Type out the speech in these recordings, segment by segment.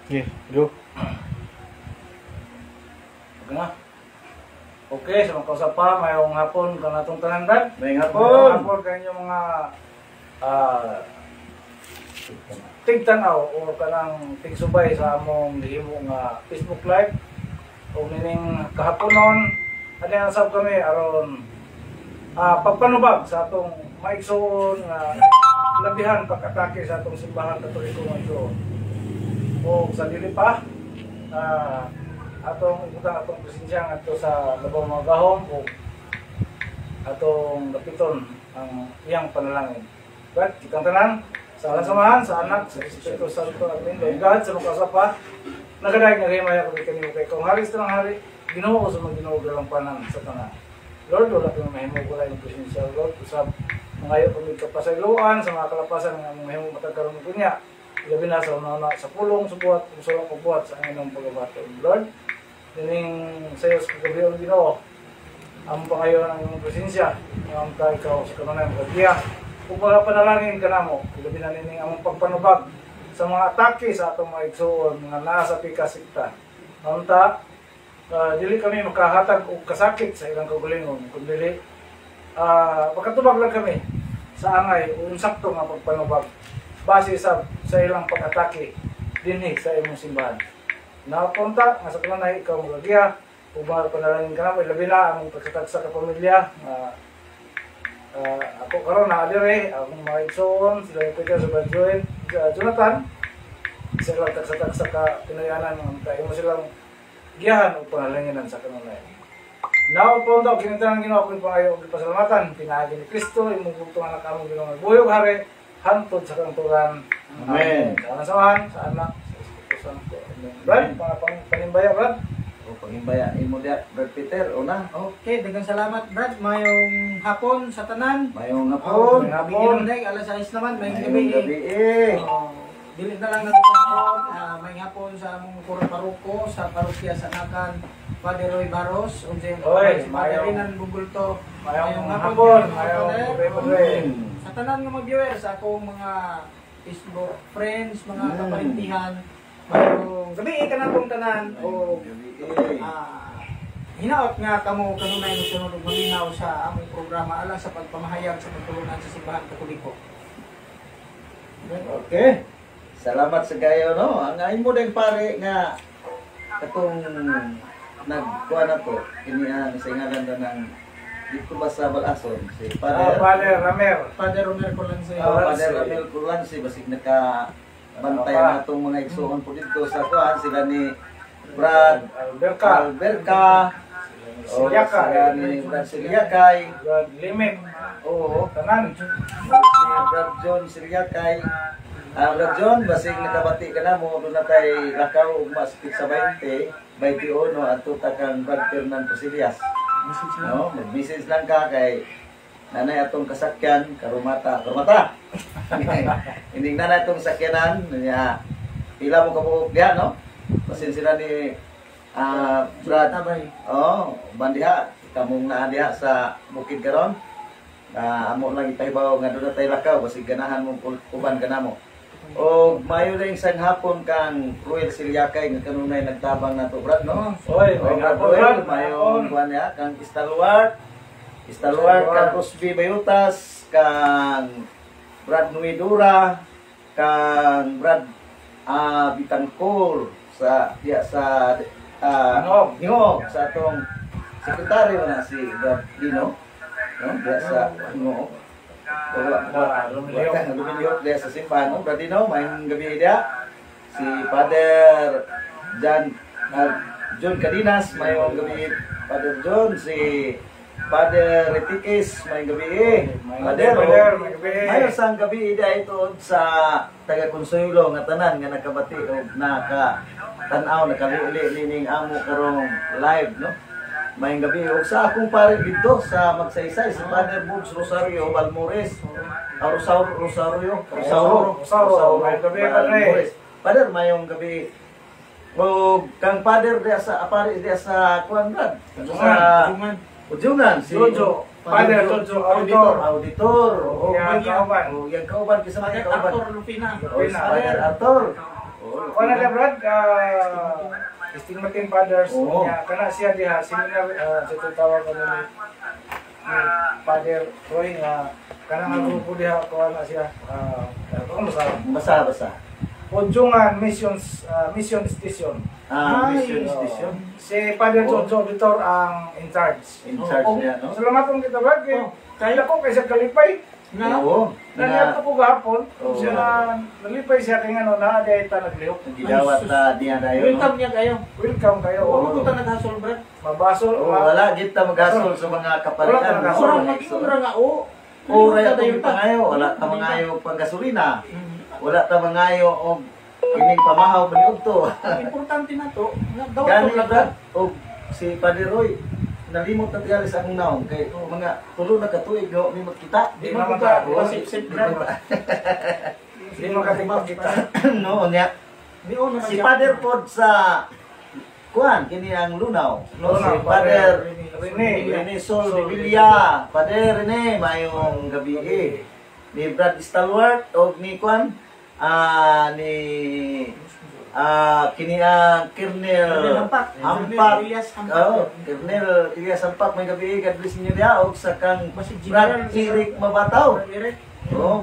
Okay, go. Okay na. Okay, sa mga kausap pa, mayong hapon ka natong tanan, Brad. Mayong hapon. Mayong hapon kayo mga tigtanaw o kanang tigsubay sa among gihimo nga Facebook Live. O nining kahaponon, ano yan sab kami aron pagpanubag sa atong maigsoon nga labihan pagkatake sa atong simbahan Katoliko nga ito. O sa dili pa, atong ibutang atong presensya ngadto sa labaw mga gahom o atong dapiton ang iyang panalangin. But kitang tanan sa samahan sa anak sa Espiritu Santo amin kay God sa mga kasapa nagaday nga himaya kami kanimo kay kung haris tanang hari Ginoo sa mga Ginoo dalang panan sa tanan. Lord, wala kami mahimo wala yung presensya Lord usab mangayo kami kapasayloan sa mga kalapasan nga mahimo matagkaron kunya. Gabi na sa una sa pulong subuhat kung sa pagbuhat sa inyong pagbabato. Lord, dining sayos kagabi ang Ginoo. Ang pangayo ng iyong presensya, ang tayo ikaw sa kanunay mga diya. Kung mga panalangin ka na mo, gabi na nining among pagpanubag sa mga atake sa atong mga igsuon, mga nasa pikasikta. Nanta, dili kami makahatag o kasakit sa ilang kagulingon, kundi makatubag lang kami sa angay o insakto nga pagpanubag base sa ilang pag-atake dinhi sa imong simbahan. Napunta nga sa kanunay ikaw magagiya, kung mga panalangin ka na mo, ilabi na among pagkatag sa kapamilya. Ako karon na adire, akong mga igsoon, sila yung Peter sa Jonathan, sila tagsa ka pinayanan ng tayo mo silang giyahan o panalanginan sa kanunay. Now, punta, kinintanang Ginoo akong pangayo o pasalamatan, pinaagi ni Kristo, imong bugtungan na kamong Ginoo buyog hari, hantod sa kanturan. Amen. Sa samahan, sa anak, sa Espiritu Santo. Amen. Brad, mga panimbaya, Brad. O pangimbaya imo dia Brad Peter una. Okay, daghang salamat Brad. Mayong hapon sa tanan. Mayong hapon. Mayong hapon. Day, alas 6 naman, mayong Mayong gabi eh. Dili na lang natapos. Mayong hapon sa among kurang paruko sa parokya sa Nakan. Padre Roy Barros, unsa Oy, Madalinan Bugulto. Mayong hapon. Mayong Mayong sa tanan nga mga viewers, sa akong mga Facebook friends, mga kaparintihan, mayong gabi ka na kong tanan o hinaot nga kamo kanunay mo sunod ug malinaw sa among programa alang sa pagpamahayag sa pagtulungan sa simbahan Katoliko. Okay. Salamat sa gayo no. Ang imo ding pare nga katong nagkuha na to ini ang singalan ng dito ba sa Balason si Padre Ramer. Padre Romero Colanse. Padre Ramel Culansi basig naka bantay na itong mga igsoon po dito sa kuhan sila ni Brad Alberca Silyaka sila ni Brad Silyakay Brad Limit. oo Tanan. si Brad John Silyakay Brad John basig nakabati ka na mo doon na tayo lakaw ug masikip sa 21 at tutakang Brad Fernan Posillas no mag-message lang ka kay nanay atong kasakyan karumata hindi nanay atong sakyanan niya pila mo kabuok diha no pasin sila ni Brad Tabay. bandiha kamong naa diha sa bukid karon amo lang ipahibaw nga doon tay lakaw basig ganahan mo uban kanamo o mayo ring sang hapon kang Ruel Silyakay nga kanunay nagtabang nato Brad no Oy, Brad Ruel mayo kuan ya kang Istalward kang Rosby Bayutas, kang Brad Nuidura, kang Brad Bitangkol sa Hingog sa atong sekretaryo na si Brad Dino no diya sa Hingog lumiliyok diya sa simbahan no Brad Dino mayong gabi diya si Father John Cadinas mayong gabi Father John si Father Retikis, may gabi Mayo sang gabi ito sa taga Consuelo nga tanan nga nakabati o nakatanaw nakaliuli nining amo karong live no. May gabi og sa akong pare dito sa Magsaysay si Father Bugs Rosario Balmores. Rosario. May gabi Father mayong gabi. O kang Father diya sa apari diya sa kuan Brad. Sa Ujungan si Father Jojo Auditor. Auditor. Oh, Yang kauban. Oh, yang kauban kasi mga Father kauban. Arthur Lupina. Oh, Father Arthur. Wala na Brad, Stigmatin Fathers, Oo. kana siya diha, seminar sa tutawag kami ni Father Roy nga, kana nga grupo diha, kuha na siya, kung masarap. Basa. Pudjungan Mission Station. Mission Oo. Station. Si Father Oo. Jojo Auditor ang in charge. In charge niya, no? Salamat kita Brad, kaya ko kaysa kalipay. Oo. Nangyari ko gahapon, Oo. siya nalipay siya kay ano na dahil ta naglihok. Gidawat na diyan na yun. Welcome niya kayo. Welcome kayo. Oo. Huwag ko ta naghasol, Brad. Mabasol. Oh, wala kita magasol sa mga kapalitan. Wala ka nagasol. Kurang maging ura nga, o. Ora yung pangayo, wala ta mangayo pang gasolina. Wala ta mangayo og kining pamahaw paniud to. Ang importante na to, nga daw Gani to na Brad, og si Padre Roy nalimot na tigali sa akong naong kay mga tulo na katuig gawa mi magkita. Di Di naman man ka, tayo. pasip-sip, Brad. Hindi mo katibag kita. No, niya. Di o naman Si siya. Padre Pod sa kuan kini ang lunaw. No, Lunaw, si Padre Rene. Rene Sol de Villa. Padre Rene mayong gabi ni Brad Stalwart og ni kuan ni kini ang Kernel Hampak. Hampak. Elias Hampak. Oh, Kernel Elias Hampak may gabi God bless niyo dia og sa kang Basi Brad General Eric Mabataw. Eric. Oh,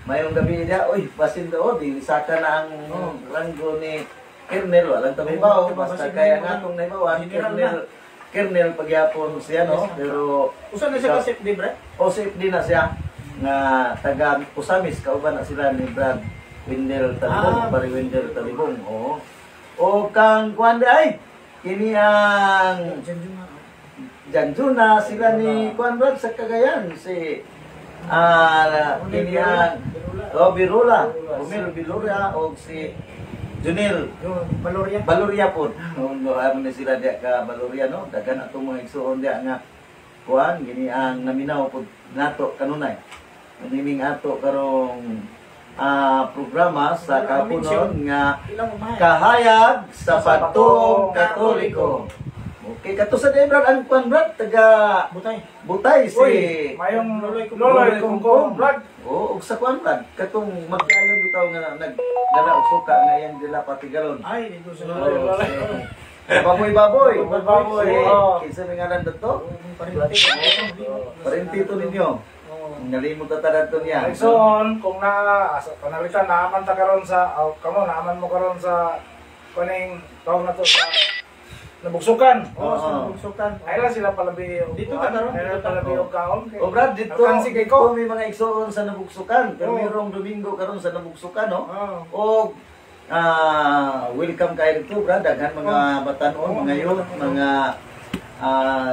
mayong gabi dia. Oy, basin do di saka na ang Oh. ranggo ni Kernel walang tabibaw Oh, basta basin kaya General. nga tong naibawan General Kernel pagyapon siya no Yes, pero Usan na siya pasip, di, Brad? Osip din na siya nga taga Usamis kauban na sila ni Brad Wendell Talibong, Pari Wendell Talibong. Oo. O kang kuan ay kini ang Janjuna sila ni kuan Brad sa Cagayan si kini ang Birula, Umil Bilura o si Junil Yung Valoria. Baloria po. No, ano na sila dia ka Baloria no. Dagan atong mga igsoon dia nga kuan gini ang naminaw po nato kanunay. Namiming ato karong programa sa kapunon nga Ilang umahay. kahayag sa patong Katoliko. Okay, kato sa Brad ang kuan Brad taga Butay. Butay si Uy, mayong Loloy Kungkong Brad. Oo, ug sa kuan Brad katong magkayon bitaw nga nagdala og suka nga iyang dila patigalon. Ay, dito sa Loloy. Baboy. Baboy. Kinsa may ngalan dito? Parinti. Parentito ninyo. Nalimot na tanan to niya. So, kung panalitan naaman ta karon sa kamo naaman mo karon sa kuning taon na to sa nabugsukan. Oo, Oo. sa bugsukan. Ay lang sila palabi. Dito ka karon? Ay palabi og kaon. O Brad, dito Alkansi kay ko. may mga igsoon sa nabugsukan. Pero Oo. mayroong Domingo karon sa nabugsukan, no? Oo. O welcome kayo dito, Brad. Daghan mga batanon, mga youth, mga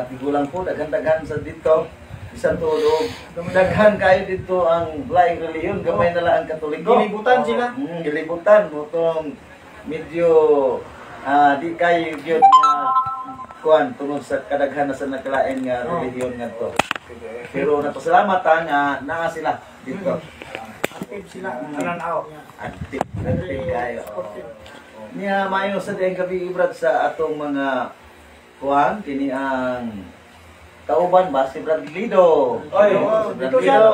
tigulang po, daghan-daghan sa dito. Isang tulog. Daghan kayo dito ang laing reliyon. Gamay na lang ang Katoliko. Gilibutan sila. Gilibutan. Mutong medyo di kayo yun nga kuan tungod sa kadaghan na sa nakalain nga reliyon nga to. Pero napasalamat nga naa sila dito. Active sila. Ananaw. Active kayo. Niya mayo sa ding gabi Brad sa atong mga kuan kini ang kauban ba si Brad Lido. Oy, Si Brad Dito siya. Lido.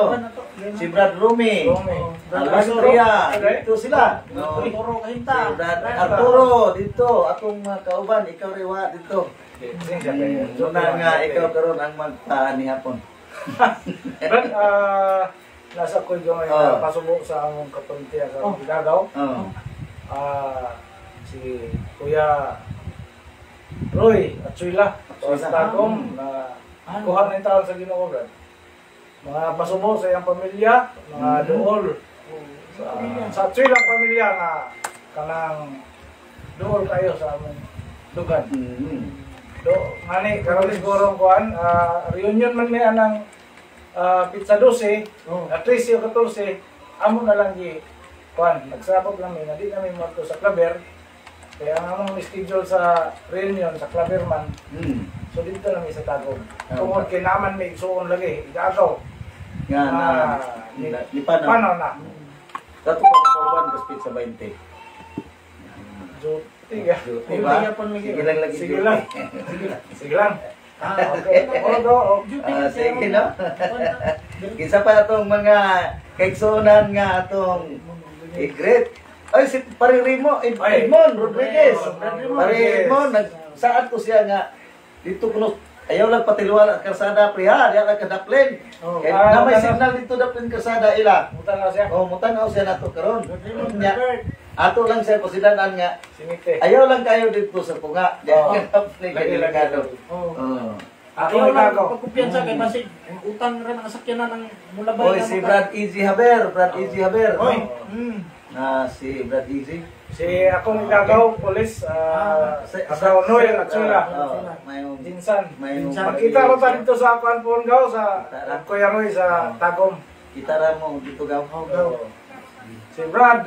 Si Brad Rumi. Alastria. Dito sila. No. Toro kahinta. Brad Arturo dito atong mga kauban ikaw rewa dito. So na nga ikaw karon ang magtaani hapon. Brad, nasa ko yung Oo. pasubok sa among kapuntiya sa Gagaw. Oh. Si Kuya Roy at Suila. Suila. Sa Tagom na kuha na yung tawag sa Ginoo, Brad. Mga pasubo sa iyang pamilya, mga dool. Sa Suila pamilya na kanang dool kayo sa among dugan. Ngani, karon siguro kuan, reunion man niya ng pizza 12, at 13 o 14, amo na lang di kuan, nagsabot namin, hindi namin mo sa Claver. Kaya ang among schedule sa reunion sa Claver man, so dito lang sa Tagum. Tungod kay naman may suon lagi, igagaw. Nga na lipan na. Paano na? Kato pa kauban kaspit sa 20. Duty ka. Diba? Sige lang lagi. Sige lang. Sige lang. Okay. Moro Sige, no? Kinsa pa itong mga kaigsunan nga atong i-greet. Ay, si Paririmo, Edmond Rodriguez. Paririmo, saan ko siya nga, dito kuno, ayaw lang patiluan ang karsada, priha, diya lang kadaplin. Kaya na may signal dito daplin karsada ila. Mutanaw siya. Mutanaw siya na ito karon. Ato lang siya pasidanan nga, Simite. ayaw lang kayo dito sa punga. Diya kadaplin kayo delikado. Ako Ayaw lang nagagaw. pagkumpiyansa kay Basig. Utang rin ang sakyanan ng mulabay. Oy, si Brad Easy Haber. Oy. Si Brad Easy. Si akong igagaw, polis, sa Noel at Sula. Mayroong Jinsan. Jinsan. Makita ko pa dito sa Kuan Pungaw, sa Kuya Roy, sa Tagum. Kitara mo dito gaw. Si Brad,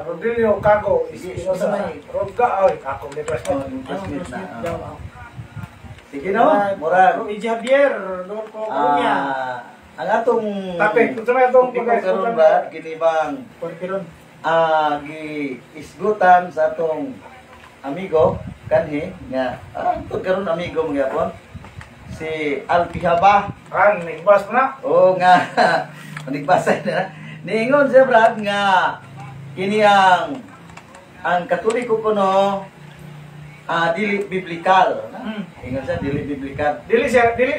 Rodilio Cago, Sige, Espinosa, may- Rodga, oy, Cago, Depression. Sige no, murag. Luigi Javier, doon ko Colombia. Ang atong Tapik, ito na itong topiko karon ba kinibang Porfiron. gi isgutan sa atong amigo kanhi nga tud karon amigo mga gyapon si Alpihaba. Nagbas na. Oo nga, manigbasay na. Niingon siya, Brad, nga kini ang Katoliko kuno, dili biblikal. Ingon siya, dili biblikal. Dili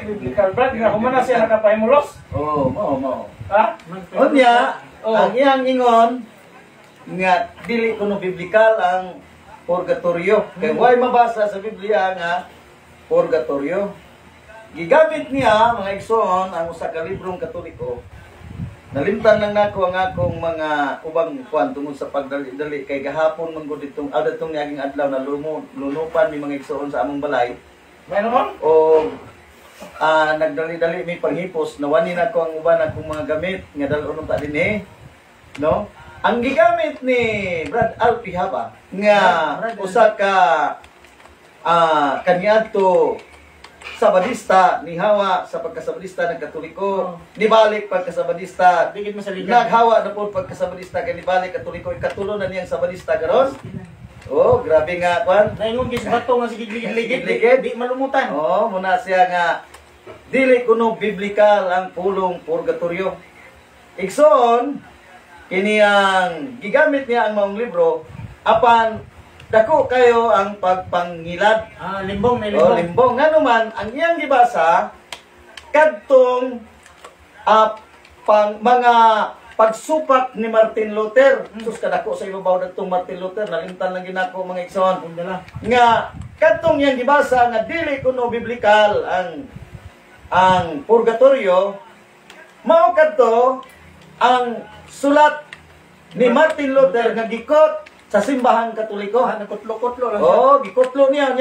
biblical, Brad, nga humana siya nakapahimulos. Oo, mo. Ha? Unya, ang iyang ingon, nga dili kuno biblikal ang purgatorio. Kaya way mabasa sa Biblia nga purgatorio. Gigamit niya, mga igsoon, ang usa ka librong Katoliko. Nalimtan lang nako ang akong mga ubang kuan tungod sa pagdali-dali kay gahapon man gud ditong adatong niaging adlaw na lunupan mi mga igsoon sa among balay. May naman? O nagdali-dali mi panghipos nawani nako ang uban akong mga gamit nga dalon ta dinhi. No? Ang gigamit ni Brad Alpihaba nga usa ka kaniadto Sabadista ni hawa sa pagkasabadista ng Katoliko, nibalik pagkasabadista, Digit mo sa ligan. naghawa na po pagkasabadista kay nibalik Katoliko, ikatulo na niyang sabadista karon. Oh, grabe nga kwan. Naingon kis bato nga sige ligid-ligid. Ligid. Di malumutan. Oh, muna siya nga dili kuno biblikal ang pulong purgatorio. Igsoon kini ang gigamit niya ang maong libro apan dako kayo ang pagpangilad. Limbong na O limbong. limbong nga naman ang iyang gibasa kadtong mga pagsupak ni Martin Luther. Sus kadako sa ibabaw datong Martin Luther nalimtan lang ginako mga igsoon. Nga kadtong iyang gibasa nga dili kuno biblikal ang purgatorio mao kadto ang sulat ni Martin Luther nga gikot sa simbahan Katoliko. Nakutlo-kutlo lang. Oh, gikutlo niya.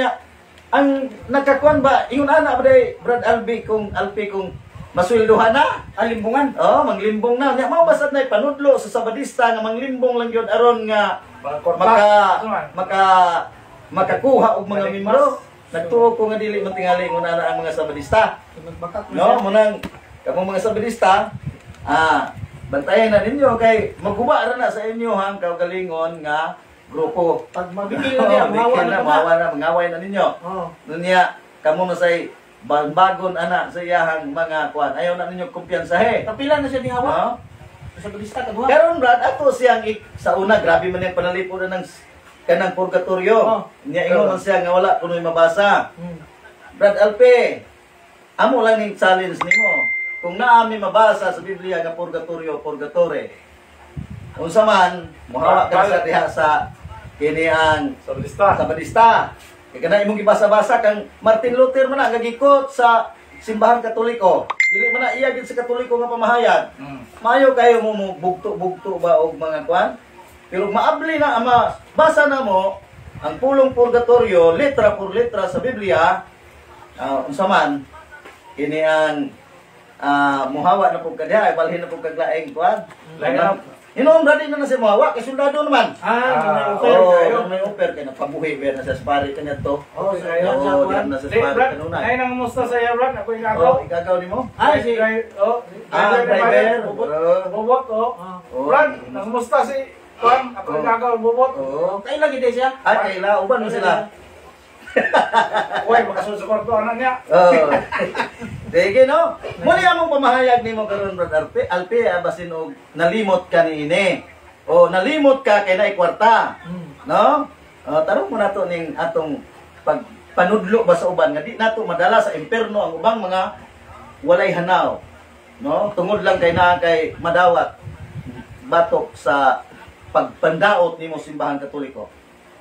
Ang nagkakuan ba, ingon ana ba day Brad Albi kung masweldohan na. Limbongan. Oh, manglimbong na. Nya mao basad na panudlo sa Sabadista nga manglimbong lang yun aron nga makakuha og mga membro. Nagtuo ko nga dili man tingali ngon ana ang mga Sabadista. No, munang kamong mga Sabadista, bantayan na ninyo kay maguba ra na sa inyo hang kaugalingon nga grupo. Pag mabigil na niya, mahawa na, mangaway na ninyo. Oh. Nunya, kamo na say bagon ana sa iyahang mga kuan. Ayaw na ninyo kumpiyansahe. Kapila na siya ni hawa. No? Sa balista kadua. Karon Brad, ato siyang sa una grabe man yung panalipo na ng kanang purgatorio. Nya ingon man siya nga wala kunoy mabasa. Brad Alpe, amo lang ning challenge nimo. Kung naami mabasa sa Biblia nga purgatorio, purgatore. Unsa man mohawa ka sa diha sa kini ang Sabadista. Kaya kana imong gibasa-basa kang Martin Luther man nga gikot sa simbahan Katoliko. Dili man na iya gid sa Katoliko nga pamahayag. Mayo kayo mo bugto ba og mga kwan? Pero maabli na ama basa na mo ang pulong purgatorio letra por letra sa Biblia. Unsa man kini ang muhawa na pug kadiha balhin na pug kaglaeng kwan. Inom brad na si muhawa kay soldado naman. May offer kay napabuhi ba na sa spari kanya to. Diyan na sa spari kanunay. Ay nang musta sa iya, Brad. Ako igagaw. Igagaw nimo? Driver. Bobot. Brad, nang musta si Juan. Ako igagaw bobot. Kailan gid siya? Kaila uban mo sila. Uy, makasusukorto anak niya. Oh. Sige no. Muli among pamahayag nimo karon Brad Alpi basin og nalimot ka niini. O nalimot ka kay naay kwarta. No? Tarong mo nato ning atong pagpanudlo ba sa uban nga di nato madala sa imperno ang ubang mga walay hanaw. No? Tungod lang kay na kay madawat batok sa pagpandaot nimo simbahan Katoliko.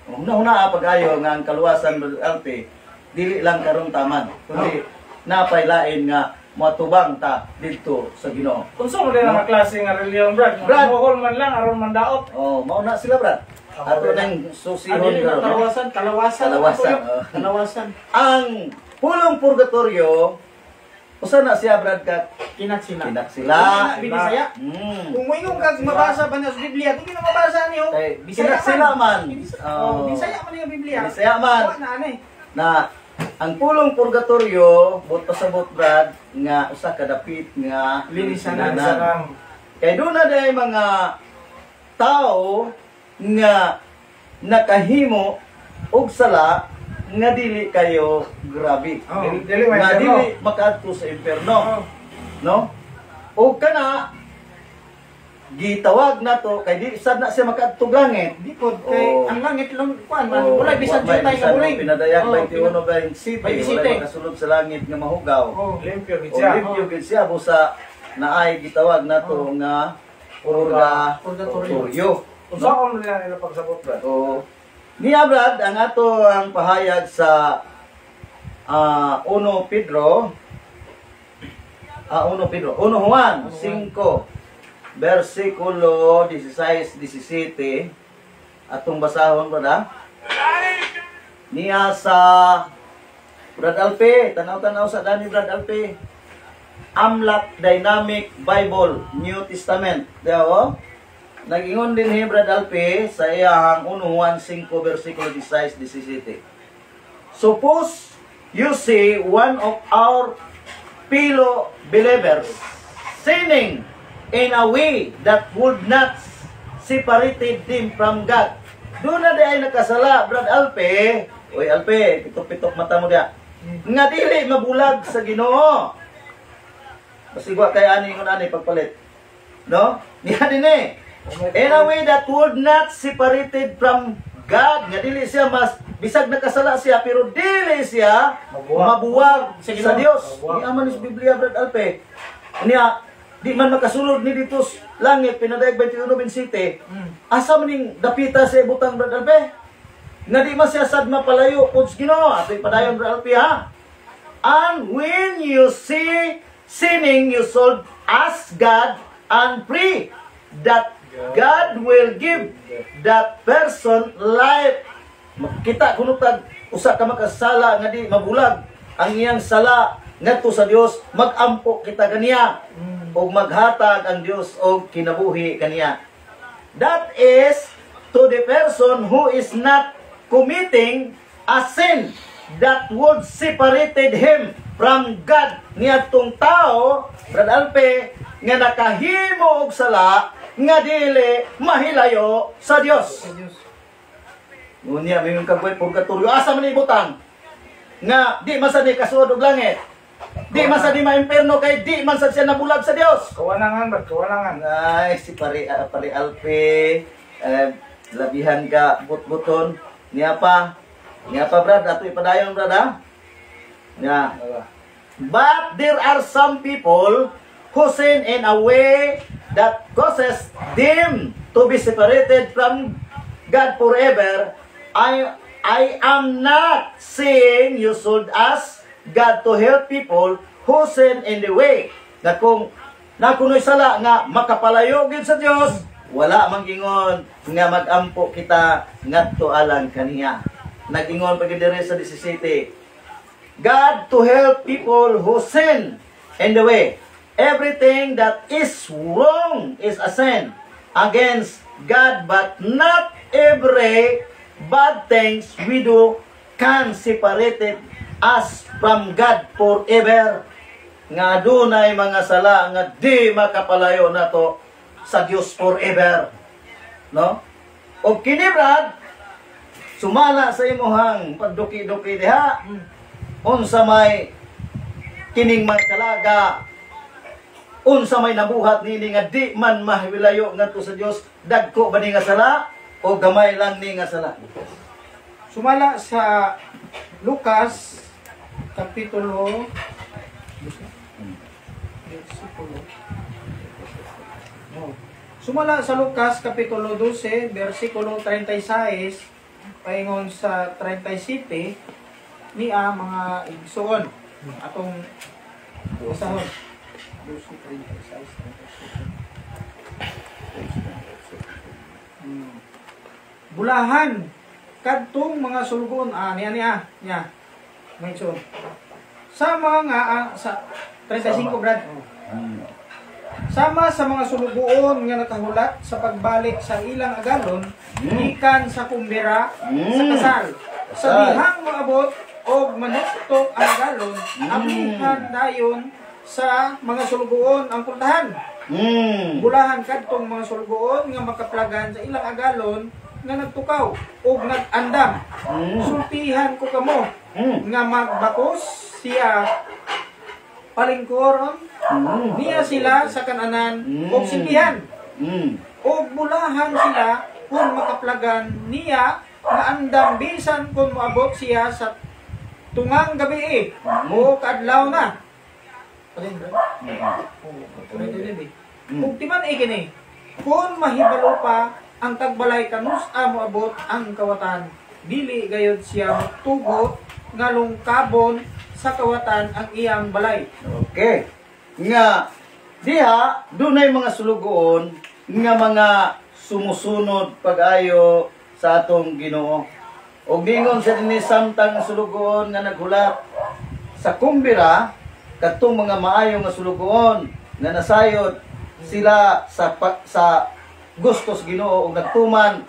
Una-una pag-ayo nga ang kaluwasan Brad Alpi dili lang karon taman kundi napaylain nga matubang ta dito sa Ginoo. Unsa mo din ang klase nga reliyon, Brad? Mohol man lang aron mandaot. Oh, mao na sila, Brad. Ato nang susihon karon. Kalawasan. Ang pulong purgatorio usa na siya, Brad, ka Kinatsila. Binisaya. Kung mo ingon kag mabasa ba niya sa Biblia, di na mabasa niyo. Kinatsila man. Bisaya man yung Biblia. Bisaya man. Na ano eh. Na ang pulong purgatorio buto sa Brad nga usa ka dapit nga Linisanan. Kay doon na day mga tao nga nakahimo og sala nga dili kayo grabe. Dili Nga dili makaadto sa impierno. No? O kana gitawag nato kay di sad na siya makaadto langit. Di pod kay ang langit lang kuan man. Wala bisan jutay nga bulig. Pinadayag 21-27 wala makasulod sa langit nga mahugaw. Limpyo gid O siya. limpyo gid siya busa naay gitawag nato nga purgatorio. Unsa ko nila pagsabot, Brad? O niya, Brad, ang ato ang pahayag sa 1 Juan 5 versikulo 16-17 atong basahon, Brad. Niya sa Brad Alpi, tanaw-tanaw sa dani Brad Alpi. Amlak Dynamic Bible New Testament. Daw nag-ingon din ni Brad Alpi sa iyang 1 Juan 5 versikulo 16-17. Suppose you see one of our fellow believers sinning in a way that would not separated them from God. Doon na di ay nakasala, Brad Alpi. Uy, Alpi, pitok-pitok mata mo dia. Nga dili mabulag sa Ginoo. Masigwa kay ani ngon ani pagpalit. No? Niya din eh. In a way that would not separated from God. Nga dili siya mas bisag nakasala siya pero dili siya mabuwag sa Dios. Ni aman is Biblia, Brad Alpi. Niya di man makasulod ni dito langit pinadayag 21-27. Asa man ning dapita sa ibutang, Brad Alpi? Nga di man siya sad mapalayo pud sa Ginoo. Ato padayon, Brad Alpi, ha. And when you see sinning, you should ask God and pray that God will give that person life. Kita kuno tag usa ka makasala nga di mabulag ang iyang sala ngadto sa Dios, magampo kita kaniya o maghatag ang Dios og kinabuhi kaniya. That is to the person who is not committing a sin that would separated him from God. Niadtong tao, Brad Alpi, nga nakahimo og sala nga dili mahilayo sa Dios. Ngunya mingon kagway purgatorio asa man ibutang nga di man sad ni kasuod og langit. Di man sad ni maimperno kay di man sad siya nabulag sa Dios. Kawanangan, Brad, kawanangan. Ay si pari Alpi, labihan ka but-buton. Niya pa Brad, ato ipadayon, Brad, ha? Yeah. But there are some people who sin in a way that causes them to be separated from God forever. I am not saying you should ask God to help people who sin in the way. Na kung nakunoy sala nga makapalayo gid sa Dios, wala mangingon nga magampo kita ngadto alang kaniya. Nagingon pag dire sa 17. God to help people who sin in the way. Everything that is wrong is a sin against God, but not every bad things we do can separate us from God forever. Nga dunay mga sala nga di makapalayo nato sa Dios forever. No? O kini, Brad, sumala sa imuhang pagduki-duki diha. Unsa may kining magkalaga, unsa may nabuhat nini nga di man mahiwilayo ngadto sa Dios, dagko ba ni nga sala o gamay lang ni nga sala? Sumala sa Lucas Kapitulo Sumala sa Lucas Kapitulo 12 versikulo 36 paingon sa 37 niya mga igsoon atong usahon 12:36 bulahan kadtong mga sulgon niya may igsoon sa mga sa 35 brad sama sa mga sulugoon nga nakahulat sa pagbalik sa ilang agalon gikan sa kumbira sa kasal sa dihang maabot og manuktok ang agalon amihan dayon sa mga sulugoon ang pultahan bulahan kadtong mga sulugoon nga makaplagan sa ilang agalon nga nagtukaw og nagandam sultihan ko kamo nga magbakos siya palingkoron niya sila sa kananan og silbihan og bulahan sila kung makaplagan niya nga andam bisan kung moabot siya sa tungang gabi o kadlaw na ug timan kini kung mahibalo pa ang tagbalay kanus moabot ang kawatan dili gayud siya tugot nga lungkabon sa kawatan ang iyang balay. Okay. Nga diha dunay mga sulugoon nga mga sumusunod pag-ayo sa atong Ginoo. Og ningon sa dinhi samtang sulugoon nga naghulat sa kumbira kadtong mga maayo nga sulugoon nga nasayod sila sa gustos Ginoo og nagtuman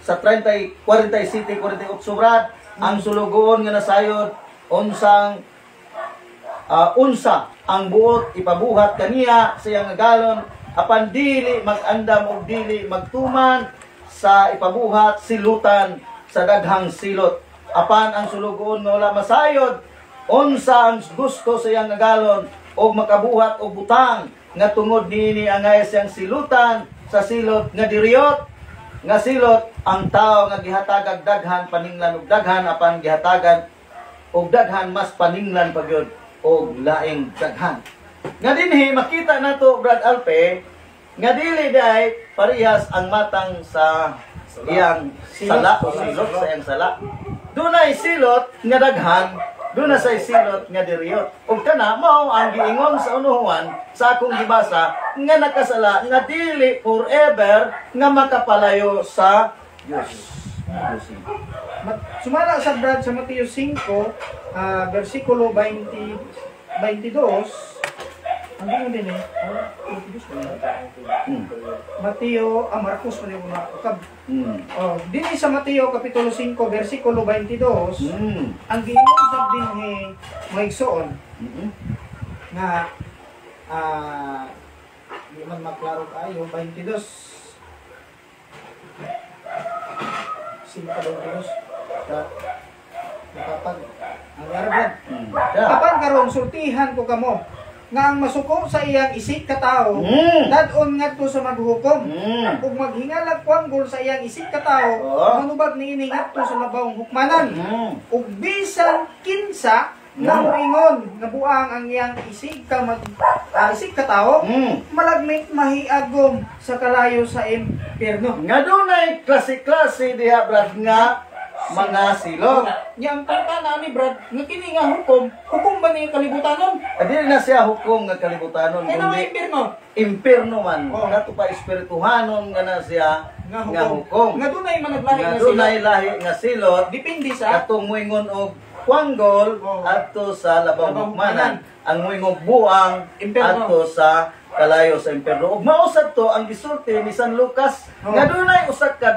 sa 47 48 brad ang sulugoon nga nasayod unsa ang buot ipabuhat kaniya sa iyang agalon apan dili magandam og dili magtuman sa ipabuhat silutan sa daghang silot apan ang sulugoon nga wala masayod unsa ang gusto sa iyang agalon og makabuhat og butang nga tungod niini angay siyang silutan sa silot nga diriyot nga silot ang tao nga gihatagag daghan paninglan og daghan apan gihatagan og daghan mas paninglan pa gyud og laing daghan. Nga dinhi makita nato Brad Alpe nga dili day parehas ang matang sa iyang sala o silot sa iyang sala. Dunay silot nga daghan, dunay say silot nga diriyot. Ug kana mao ang giingon sa unuhan sa akong gibasa nga nakasala nga dili forever nga makapalayo sa Dios. Sumala sa Brad sa Mateo 5 versikulo 22 ang ganun din Mateo Marcos pa rin dini sa Mateo Kapitulo 5 versikulo 22 ang gingon sa dinhi maigsoon nga di man maklaro kayo 22 kapag ang arabad kapag karon sultihan ko kamo nga ang masuko sa iyang isig katao dadon ngadto sa maghukom ug maghingalag kuanggol sa iyang isig katao manubag niini ngadto sa mabawong hukmanan ug bisan kinsa nga moingon nga buang ang iyang isig isig katao malagmit mahiagom sa kalayo sa impierno. Nga dunay klase-klase diha Brad nga mga silot. Yang tangka ni Brad nga kini nga hukom ba ni kalibutanon? Dili na siya hukom nga kalibutanon kundi impierno. Impierno man. Kato pa espirituhanon nga na siya nga hukom. Nga dunay managlahi nga dunay lahi nga silot depende sa katong moingon og kuanggol adto sa labaw hukmanan. Ang moingog buang adto sa kalayo sa impierno. Ug mausab to ang gisulti ni San Lucas nga dunay usa ka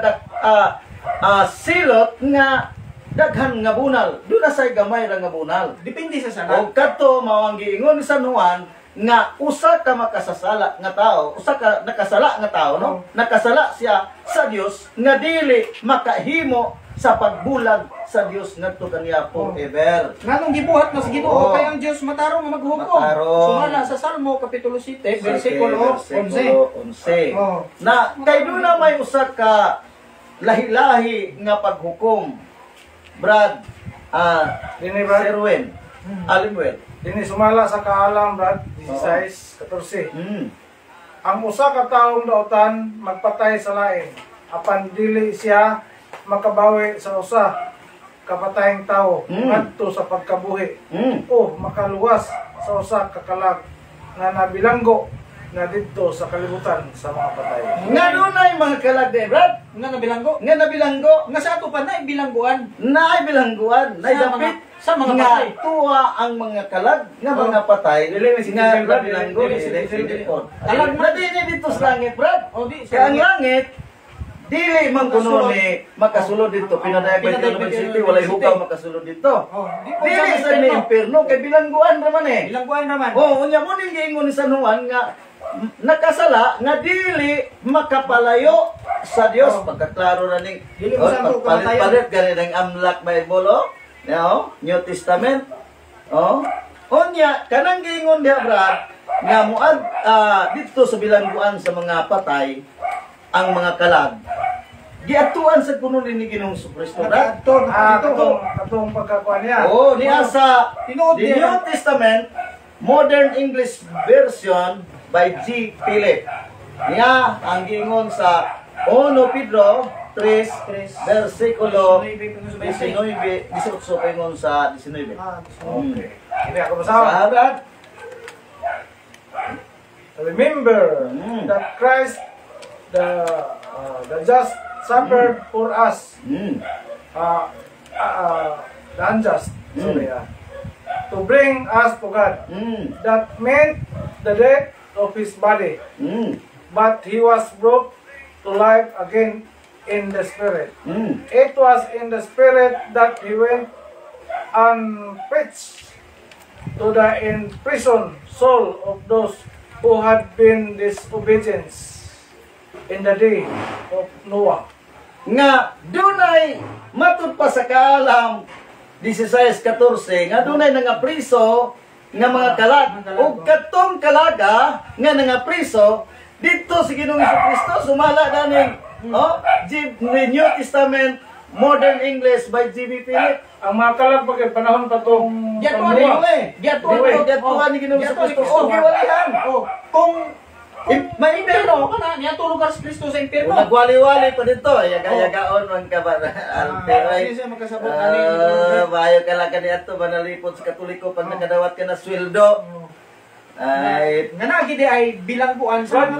silot nga daghan nga bunal. Duna say gamay ra nga bunal. Depende sa sala. Og kadto mao ang giingon ni San Juan nga usa ka makasasala nga tao, usa ka nakasala nga tao, no? Nakasala siya sa Dios nga dili makahimo sa pagbulag sa Dios ngadto kaniya forever. Nganong gibuhat na sa Ginoo Oo. kay ang Dios matarong nga maghukom. Matarong. Sumala sa Salmo kapitulo 7 bersikulo 11. 11. Oh. Na kay doon na may usa ka lahi-lahi nga paghukom. Brad, Dini Brad, Serwen, Alimwell. dini sumala sa kaalam Brad 16:14. Ang usa ka taong daotan magpatay sa lain, apan dili siya makabawi sa usa kapatayng tao ngadto sa pagkabuhi o makaluwas sa usa ka kalag nga nabilanggo na didto sa kalibutan sa mga patay. Nga dunay mga kalagde, Brad. Nga nabilanggo. Nga nabilanggo. Nga sa ato pa na bilangguan. Naay bilangguan, naay Sa dapit sa mga nga patay. tuwa ang mga kalag nga mga patay. Dili may nga citizen, Brad. nabilanggo. Dili, Dili, citizen. dili po. Kalag Na dili dito sa langit, Brad. O di Kaya ang langit, dili man kuno Makasulod. ni makasulod dito. Pinadaya pa Pinadaya ito pa naman ito city, naman walay city. hukaw makasulod dito. Oh, di po Dili sa ni impierno, kay bilangguan naman eh. bilangguan naman. Oh, unya mo ning giingon ni San Juan nga nakasala nga dili makapalayo sa Dios. Pagkaklaro na ning Dili mo santo palit gani ng Amlak Bible, oh. No? New Testament. Oh. Unya kanang giingon diha, Brad, nga muad dito sa bilangguan sa mga patay ang mga kalag. Giatuan sa kuno ni Ginoong Kristo, Brad. Katong pagkakuan niya. Oh, niya sa Tinuod The niya. New Testament Modern English Version by G. Philip. Niya ang giingon sa 1 Pedro 3 versikulo 19, 18 paingon sa 19. Okay. Hindi ako masawa. Sahabat. Remember that Christ, the just suffered for us, the unjust, to bring us to God. That meant the death of his body, but he was brought to life again in the spirit. It was in the spirit that he went and preached to the imprisoned soul of those who had been disobedient in the day of Noah. Nga dunay matud pa sa kaalam 16:14 nga dunay nga priso nga mga kalag ug katong kalaga nga nga priso dito si Ginoong Kristo sumala daning the New Testament Modern English by G.B. Philip. Ang mga kalag pag panahon pa itong Giyatuan Noah. Giyatuan ni Ginoong Kristo o giwalihan. Oh, kung May impierno ka na, niya tulog ka sa Kristo sa impierno. Kung nagwali-wali pa dito, yaga-yagaon man ka ba? Alperay. Hindi siya magkasabot ani. Bayo ka lang kaniya ito, manalipod sa Katoliko pag nakadawat ka na sweldo. Ay, Nga na gid ay bilangguan sa Brad,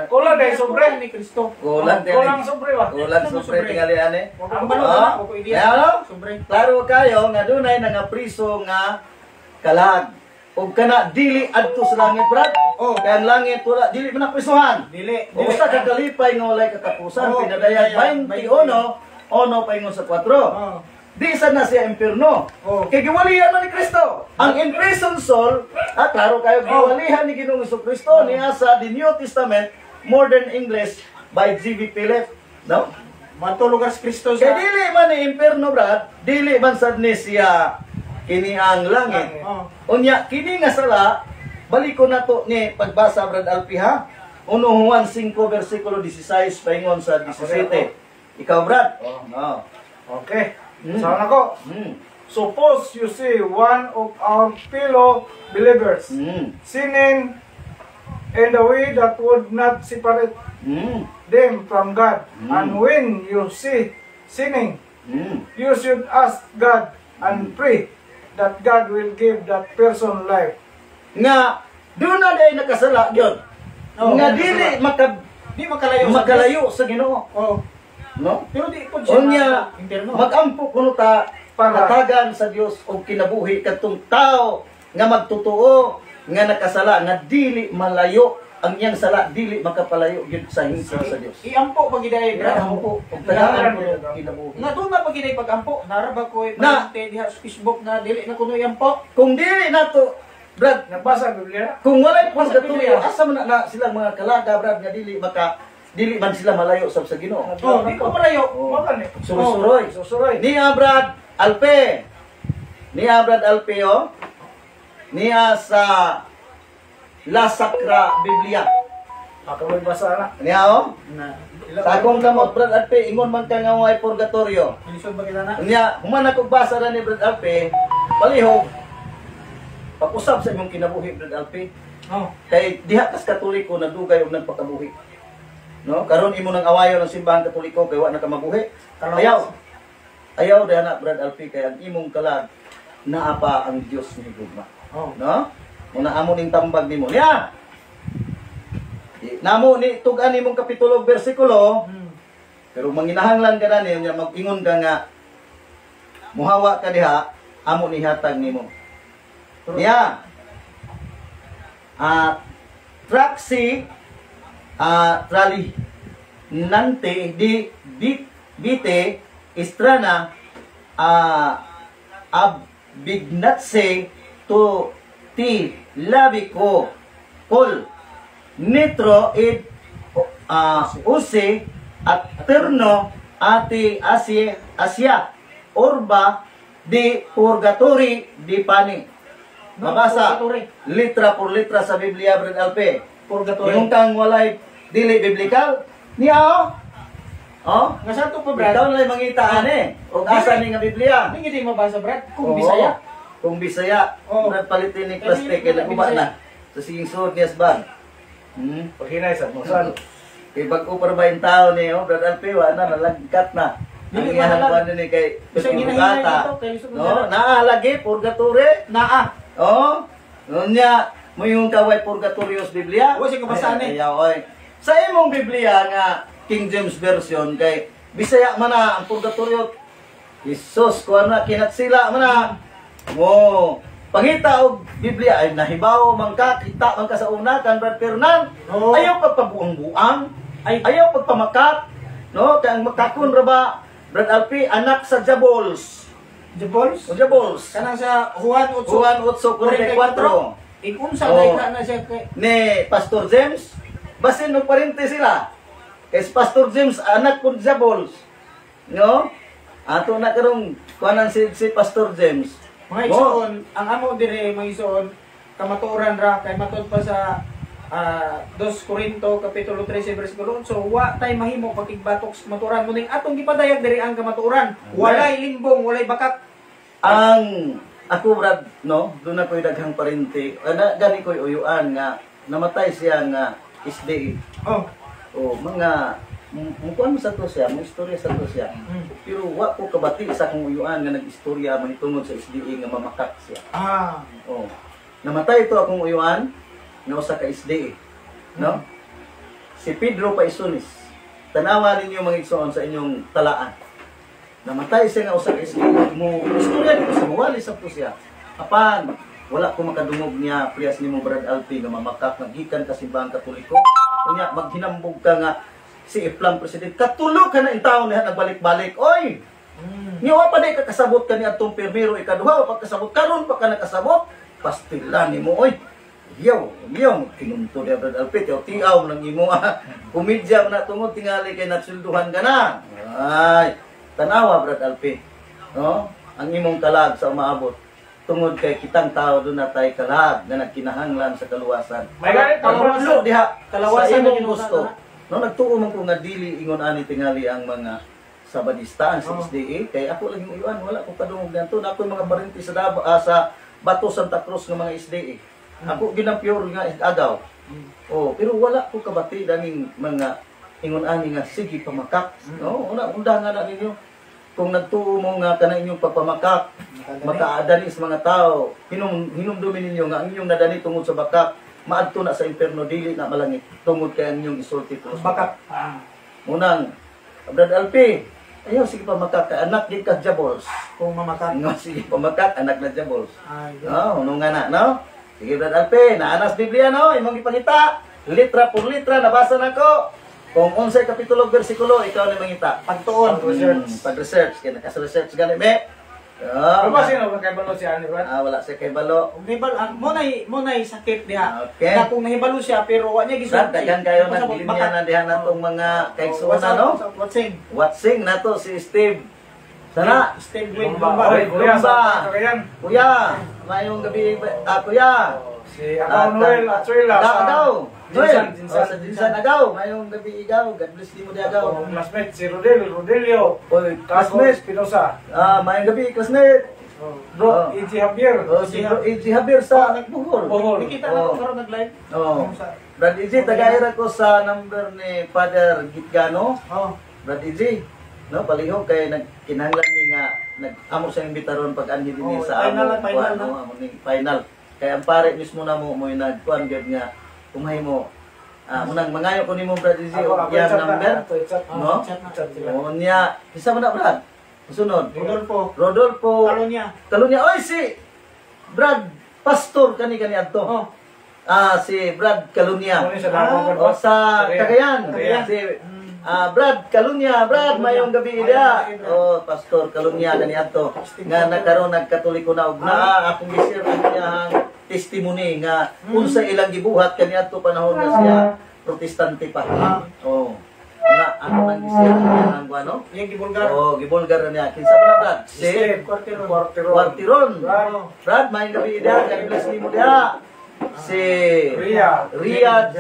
kulang dahil sobre. ni Kristo. kulang din. Kulang sobre ba? Kulang sobre tingalian eh. Ang balon na ko Kaya ano? Sobre. Klaro kayo nga dunay nga priso nga kalag. Ug kana dili adto sa langit, Brad. Oh. Kaya ang langit wala dili man prisuhan. Dili. O sa kakalipay nga walay katapusan, Oh, pinadayag 21, ono paingon sa 4. Oh. Di isa na siya impierno. Oh. Kay giwalihan na ni Kristo. Ang imprisoned soul, klaro kayo, giwalihan ni Ginoong Kristo niya sa The New Testament, Modern English, by G.B. Philip. No? Matulog ka sa Kristo Kay sa dili man ni impierno, Brad, dili man sad ni siya kini ang langit. Oh. Unya, kini nga sala, baliko na to ni pagbasa, Brad Alpiha. 1 Juan 5, versikulo 16, paingon sa 17. Ikaw, Brad? Oh. Okay. Saan ako? Suppose you see one of our fellow believers sinning in the way that would not separate them from God. And when you see sinning, you should ask God and pray that God will give that person life. Nga, doon na day nakasala yun. Oh, Nga dili di makalayo makalayo sa Ginoo. Oh. No? Pero di po siya Unya, impierno. magampo kuno ta pangatagan sa Dios og kinabuhi kadtong tao nga magtotoo nga nakasala nga dili malayo ang iyang sala dili makapalayo gyud sa hingpit sa Dios. Iampo pag giday Iampo og tagaan ko kinabuhi. Nga doon na pag giday pagampo, naraba ko Na- diha sa Facebook na dili na kuno iampo. Kung dili nato Brad, Nabasa ang Biblia? kung walay Basta pagkatuloy, Biblia. asa man na silang mga kalaga, Brad, nga dili maka dili man sila malayo sa Ginoo. Oh, di ko malayo. Oh. Makan eh. Surusuroy. Susuroy. Niya Brad Alpe. Niya Brad Alpe oh. Niya sa La Sacra Biblia. Ako may basa na. Niya oh. Sa akong kamot Brad Alpe ingon man ka nga way purgatorio. Ilisod ba kita na? Niya human ako basa ra ni Brad Alpe. Palihog. Pag-usab sa imong kinabuhi Brad Alpe. Oh. Kay diha kas Katoliko nagdugay og nagpakabuhi. No, karon imo nang awayo ng simbahan Katoliko kay wa na ka mabuhi. Ayaw. Ayaw diha na Brad Alpi kay ang imong kalag naa pa ang Dios ni gugma. Oh. No? Muna amo ning tambag nimo. Niya. Namo ni tug-an nimong kapitulo bersikulo. Pero manginahanglan ka na niya mag-ingon ka nga muhawa ka diha amo ni hatag nimo. Niya. Traxi trali nante di bite istrana abignatse to ti labiko kol nitro id use at terno ati asya orba di purgatory di pani. Mabasa litra por litra sa Biblia Brad Alpe. Purgatory. Yung kang walay dili biblikal niya oh. Nga sa to po, Brad. Ikaw na mangita ani. O asa ni nga Biblia. Hindi mabasa, Brad. Kung Oo. Bisaya. Kung Bisaya. Oo. Brad palitin ni plastic kay nakuha na. Sa siging suot ni Asban. Paghinay sa musan. Kay bag-o para ba yung tao ni Brad Alpe wa na nalagkat na. Dili Ang iyahan mahalag. ko ni kay Kasi Bukata. ginahinay dito, kay Lisod No, Gonzalo. naalagi purgatory. Naa. Oh, nunya mo yung kaway purgatorios Biblia. O, sige, basahan eh. Ayaw, oy. Sa imong Biblia nga King James version kay Bisaya man na ang purgatorio. Jesus ko na kinatsila man na. Mo pangita og Biblia ay nahibaw man ka kita man ka sa una kan Brad Fernan. Oo. Ayaw pagpabuang-buang, ayaw pagpamakat, no? Kay ang makakon ra ba Brad Alpi anak sa Jabols. Jabols? O Jabols. Kanang sa Juan 8. Juan 8:44. Inunsa Oo. na na siya kay Ni Pastor James, basin no parente sila. Kay si Pastor James anak po Jabols. No? Ato na karong kuanan si Pastor James. mga igsoon, ang amo dire mga igsoon, kamaturan ra kay matud pa sa 2 Corinto kapitulo 13 bersikulo 8. So wa tay mahimo pagigbatok sa kamaturan muning atong gipadayag diri ang kamaturan. Walay limbong, walay bakat. Ang ako Brad, no, doon na ko'y daghang parente. Gani ko'y uyuan nga namatay siya nga SDA. Oh. O mga mukuan mo sa to siya, mo istorya sa to siya. Pero wa ko kabati sa akong uyuan nga nag-istorya man tungod sa SDA nga mamakat siya. Ah. Oh. Namatay ito akong uyuan nga usa ka SDA. No? Si Pedro Paisunis. Tanawa ninyo mga igsoon sa inyong talaan. Namatay siya nga usa ka SDA. Mo istorya dito sa mawali sa to siya. Apan wala ko makadungog niya priyas nimo Brad Alpi nga mamakak naggikan ka simbahang Katoliko. Kunya maghinambog ka nga si Iflang President katulog ka na in taon niya nagbalik-balik. Oy! Nga wa pa di ka kasabot ka ni atong permiro ikaduha wa pa kasabot karon pa ka nakasabot pastila nimo oy. Yaw kinunto dia Brad Alpi tiaw nang imo komedya na tungod tingali kay natsulduhan ka na. Ay, tanawa Brad Alpi. No? Ang imong kalag sa umaabot tungod kay kitang tao doon na tayo kalag na nagkinahanglan sa kaluwasan. May ganit Kaluwasan diha Kalawasan sa na imong ginusa gusto. na. No nagtuo man ko nga dili ingon ani tingali ang mga Sabadista ang sa SDA kay ako lang yung iwan wala ko kadungog ganto na ako mga parente sa Davao sa Bato Santa Cruz ng mga SDA. Ako ginampure nga agaw. Oh, pero wala ko kabati daming mga ingon ani nga sige pamakak. No, una undangan na ninyo. Kung nagtuo mo nga kanang inyong pagpamakak, makaadani sa mga tao, hinumdumin ninyo nga ang inyong nadani tungod sa bakak, maadto na sa imperno dili na malangit tungod kay ang inyong isulti po. Bakat. Munang Brad Alpi, ayaw sige pamakak kay anak gid ka Jabols. Kung mamakat. Nga sige pamakak anak na Jabols. Ay. No, unong nga na, no? Sige Brad Alpi, naanas Biblia no, imong ipangita, litra por litra nabasa nako. Kung 11 kapitulo bersikulo ikaw ni mangita. Pagtuon. Pag-research, kaya nakas-research gani be. Ano ba sino kay balo si ani Brad? Wala siya kay balo. Ug nahibal mo nay sakit diha. Okay. Na kung nahibalo siya pero wa niya Brad, gisulti. dagan kayo naglinya na diha natong mga kaigsuuna, no? Watsing. Watsing na to si Steve. Sana. Steve Wing Lumba. Lumba. Lumba. Kayan. Kuya, mayong gabi, kuya. Si Akaw Noel at Suela. Agaw. Noel. Jinsan. Sa Jinsan Agaw. Mayong gabi, Igaw. God bless di mo di Agaw. Classmate si Rodelio. Oy, Classmate classmate. Pinosa. Mayong gabi, classmate. Bro, E.G. Javier. Si E.G. Javier sa Nagbuhol. Bohol. Nakita na ko karon nag-live. Oh. Brad E.G., tagaira ko sa number ni Father Gitgano. Oh. Brad E.G., no, palihog kay nagkinahanglan ni nga nag-amo siyang imbitaron pag-anhi din sa final amo. na, final na. Amo ning final. Kaya ang pare mismo na mo nagkuan gyud nga kumahay mo. Munang mangayo ko nimo Brad E.G. og yang number. No? Unya, isa man na Brad. Sunod. Rodolfo. Kalunya. Oy si Brad Pastor kani adto. Oh. Si Brad Kalunya. Oh, Sa Cagayan. Si Brad Kalunya, Brad mayong gabi dia. Pastor Kalunya kani adto. Nga nagkaroon nagkatoliko na og akong gi-share ang iyang testimony nga unsa ilang gibuhat kani adto panahon nga siya protestante pa. Nga ano nang gi-share ang ano? Yung gibulgar. Gibulgar na niya. Kinsa pa na Brad? Si Quartiron. Brad, mayong gabi dia. God bless nimo dia. Si Ria G.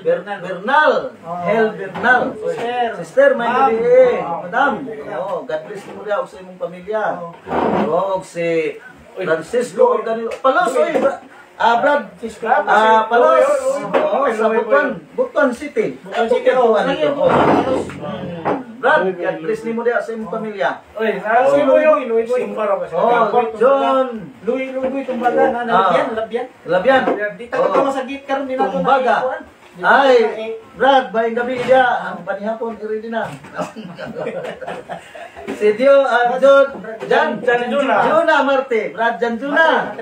Bernal. Hel Bernal. Sister, may gabi. Madam. God bless nimo dia sa imong pamilya. Si Francisco Palos. Brad. Palos. Sa Butuan City. Brad, God bless nimo dia sa imong pamilya. Oy, si Louis Tumbara ba siya? John. Louis Tumbaga na Labyan. Di ta ka masagit karon din nato Tumbaga. Ay, Brad, bayang gabi dia. Ang panihapon iri na. Si Jan Juna Marte. Brad Jan Juna.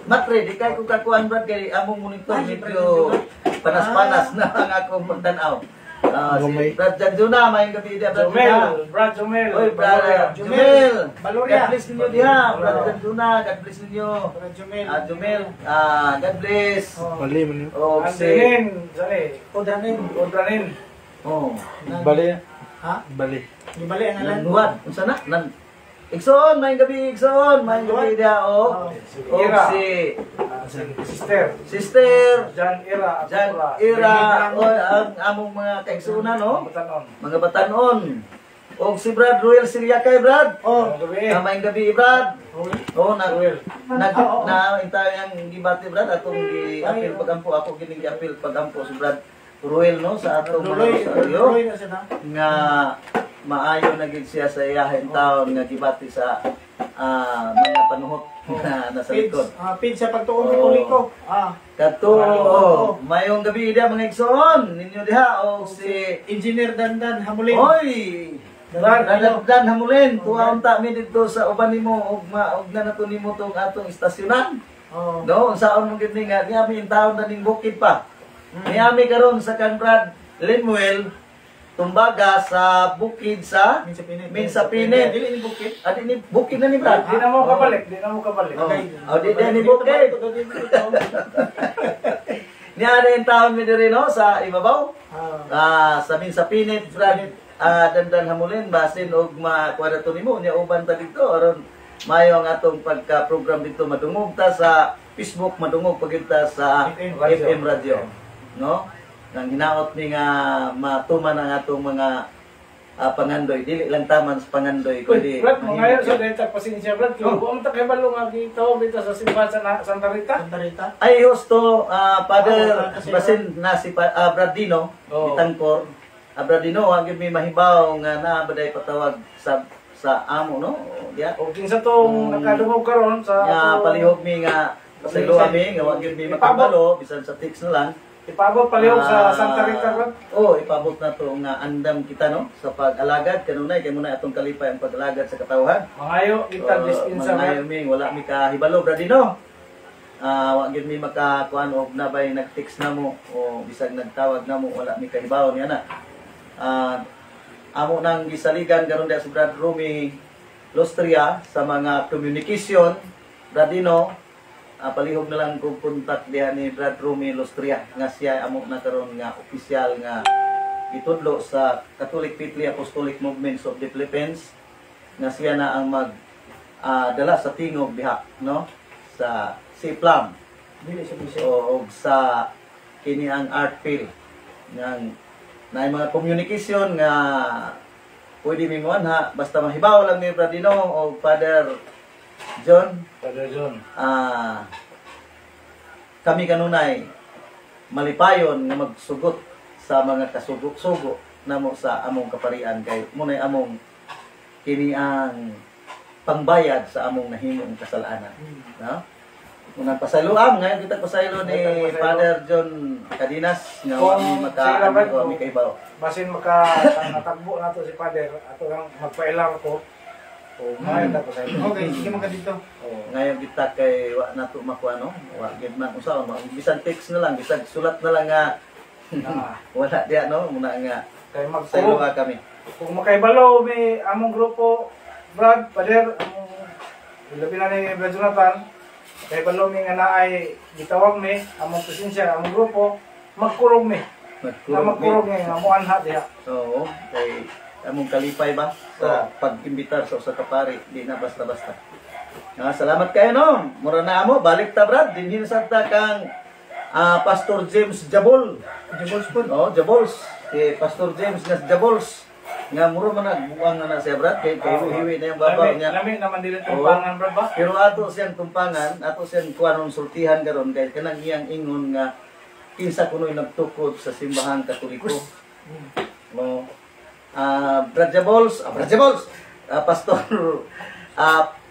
Matre, di kay ko kakuan Brad kay among monitor medyo panas-panas na ang akong pagtanaw. Si Brad Jan Juna, mayang gabi dia Brad Juna. Brad Jumel. Oy, Brad Jumel. Baloria. God bless ninyo diha. Brad Jan Juna, God bless ninyo. Jumel, God bless. Bali man yun. Andenin, sali. Odranin. Bali. Ha? Bali. Di bali ang ngalan. Nuwad, unsa na? Igsoon, mayang gabi, mayang gabi dia si Sister Jan Ira. ang among mga kaigsuuna no, mga batanon. Og si Brad Royal Siliakay Brad. Mayang gabi Brad. Na intayang gibati Brad atong gi-apil pagampo ako gining gi-apil pagampo si Brad Royal no sa atong mga nga maayo na gid siya sa iyahin taon nga gibati sa mga panuhot na nasa likod. Pid sa pagtuon ko. Mayong gabi dia mga igsoon ninyo diha o si Engineer Dandan Hamulin. Oy! Dan Hamulin, tuwa unta mi dito sa uban nimo og na nato nimo tong atong istasyonan. No, unsaon mo gid ni nga niami yung taon na ning bukid pa. Niami karon sa kan Brad Lemuel Tumbaga sa bukid sa Minsapine. Dili ni bukid. Adi ni bukid na ni Brad. Di na mo kabalik. Di ni bukid. Niya rin taon mi diri no sa ibabaw. Sa Minsapine Brad Dandan Hamulin basin og makuha to nimo niya uban ta dito aron mayo ang atong pagka-program dito madungog ta sa Facebook, madungog pagid ta sa FM radio. No? Nang hinaot ni nga matuman ang atong mga pangandoy, dili lang taman sa pangandoy kundi Brad, ngayon sa data pasensya Brad, kung mo ta kay balo nga gitawag dito sa simbahan sa Santa Rita. ay hosto Father basin na si Brad Dino Bitangkor. Brad Dino wa gyud mi mahibaw nga naa baday patawag sa amo no. Diya. O kinsa tong nakadungog karon sa palihog mi nga pasaylo mi nga wa gyud mi makabalo bisan sa text na lang. Ipabot palihog sa Santa Rita Brad. Ipabot na to nga andam kita no sa pag-alagad kanunay kay muna atong kalipay ang pag-alagad sa katawhan. Mangayo kita dispensa Mangayo mi wala mi kahibalo Brad Dino. Wa gyud mi makakuan og nabay nag-text na mo o bisag nagtawag na mo wala mi kahibaw niya na. Amo nang gisaligan karon sa Brad Rumi Lustria sa mga communication, Bradino, palihog na lang kung contact diha ni Brad Rumi Lustria nga siya amo na karon nga opisyal nga itudlo sa Catholic Fifthly Apostolic Movements of the Philippines nga siya na ang mag dala sa tingog diha, no, sa Siplam Dili sa bisyo. o sa kini ang Artfield ng na mga communication nga pwede minguan ha basta mahibaw lang ni Bradino o Father John. Father John. Kami kanunay malipayon nga magsugot sa mga kasugo-sugo namo sa among kaparian kay munay among kini ang pangbayad sa among nahimong kasalanan. No? Unang pasaluam ngayon kita pasaylo ni Father John Cadinas nga Kung wami sila ba, wami kaibaw. Basin makatagbo na to si Father, ato lang magpailaw ko. O ngayon na po sa ito. Okay, sige mga dito. Ngayon kita kay wa nato makuha no. Wa gid man usaw bisan text na lang, bisan sulat na lang nga wala diya no muna nga Kay saylo magkurog. kami. Kung makaibalo may among grupo, Brad, Father, among labi na ni Brad Jonathan, kay balo mi nga naay gitawag mi among presensya among grupo, magkurog mi. Na magkurog mi nga mo anha diha. Oo, kay among kalipay ba sa pag-imbitar sa usa ka pari, di na basta-basta. Salamat kayo no. Mura na amo balik ta Brad dinhin sa ta kang Pastor James Jabol. Jabols po. Oh, Jabols. Si Pastor James nga Jabols. Nga mura man nagbuang na siya Brad kay hiwi na yung babaw niya. Lami naman dili tumpangan Brad ba? Pero ato siyang tumpangan, ato siyang kuanon sultihan karon kay kanang iyang ingon nga kinsa kunoy nagtukod sa simbahang Katoliko. Mo Brad Jabols, Pastor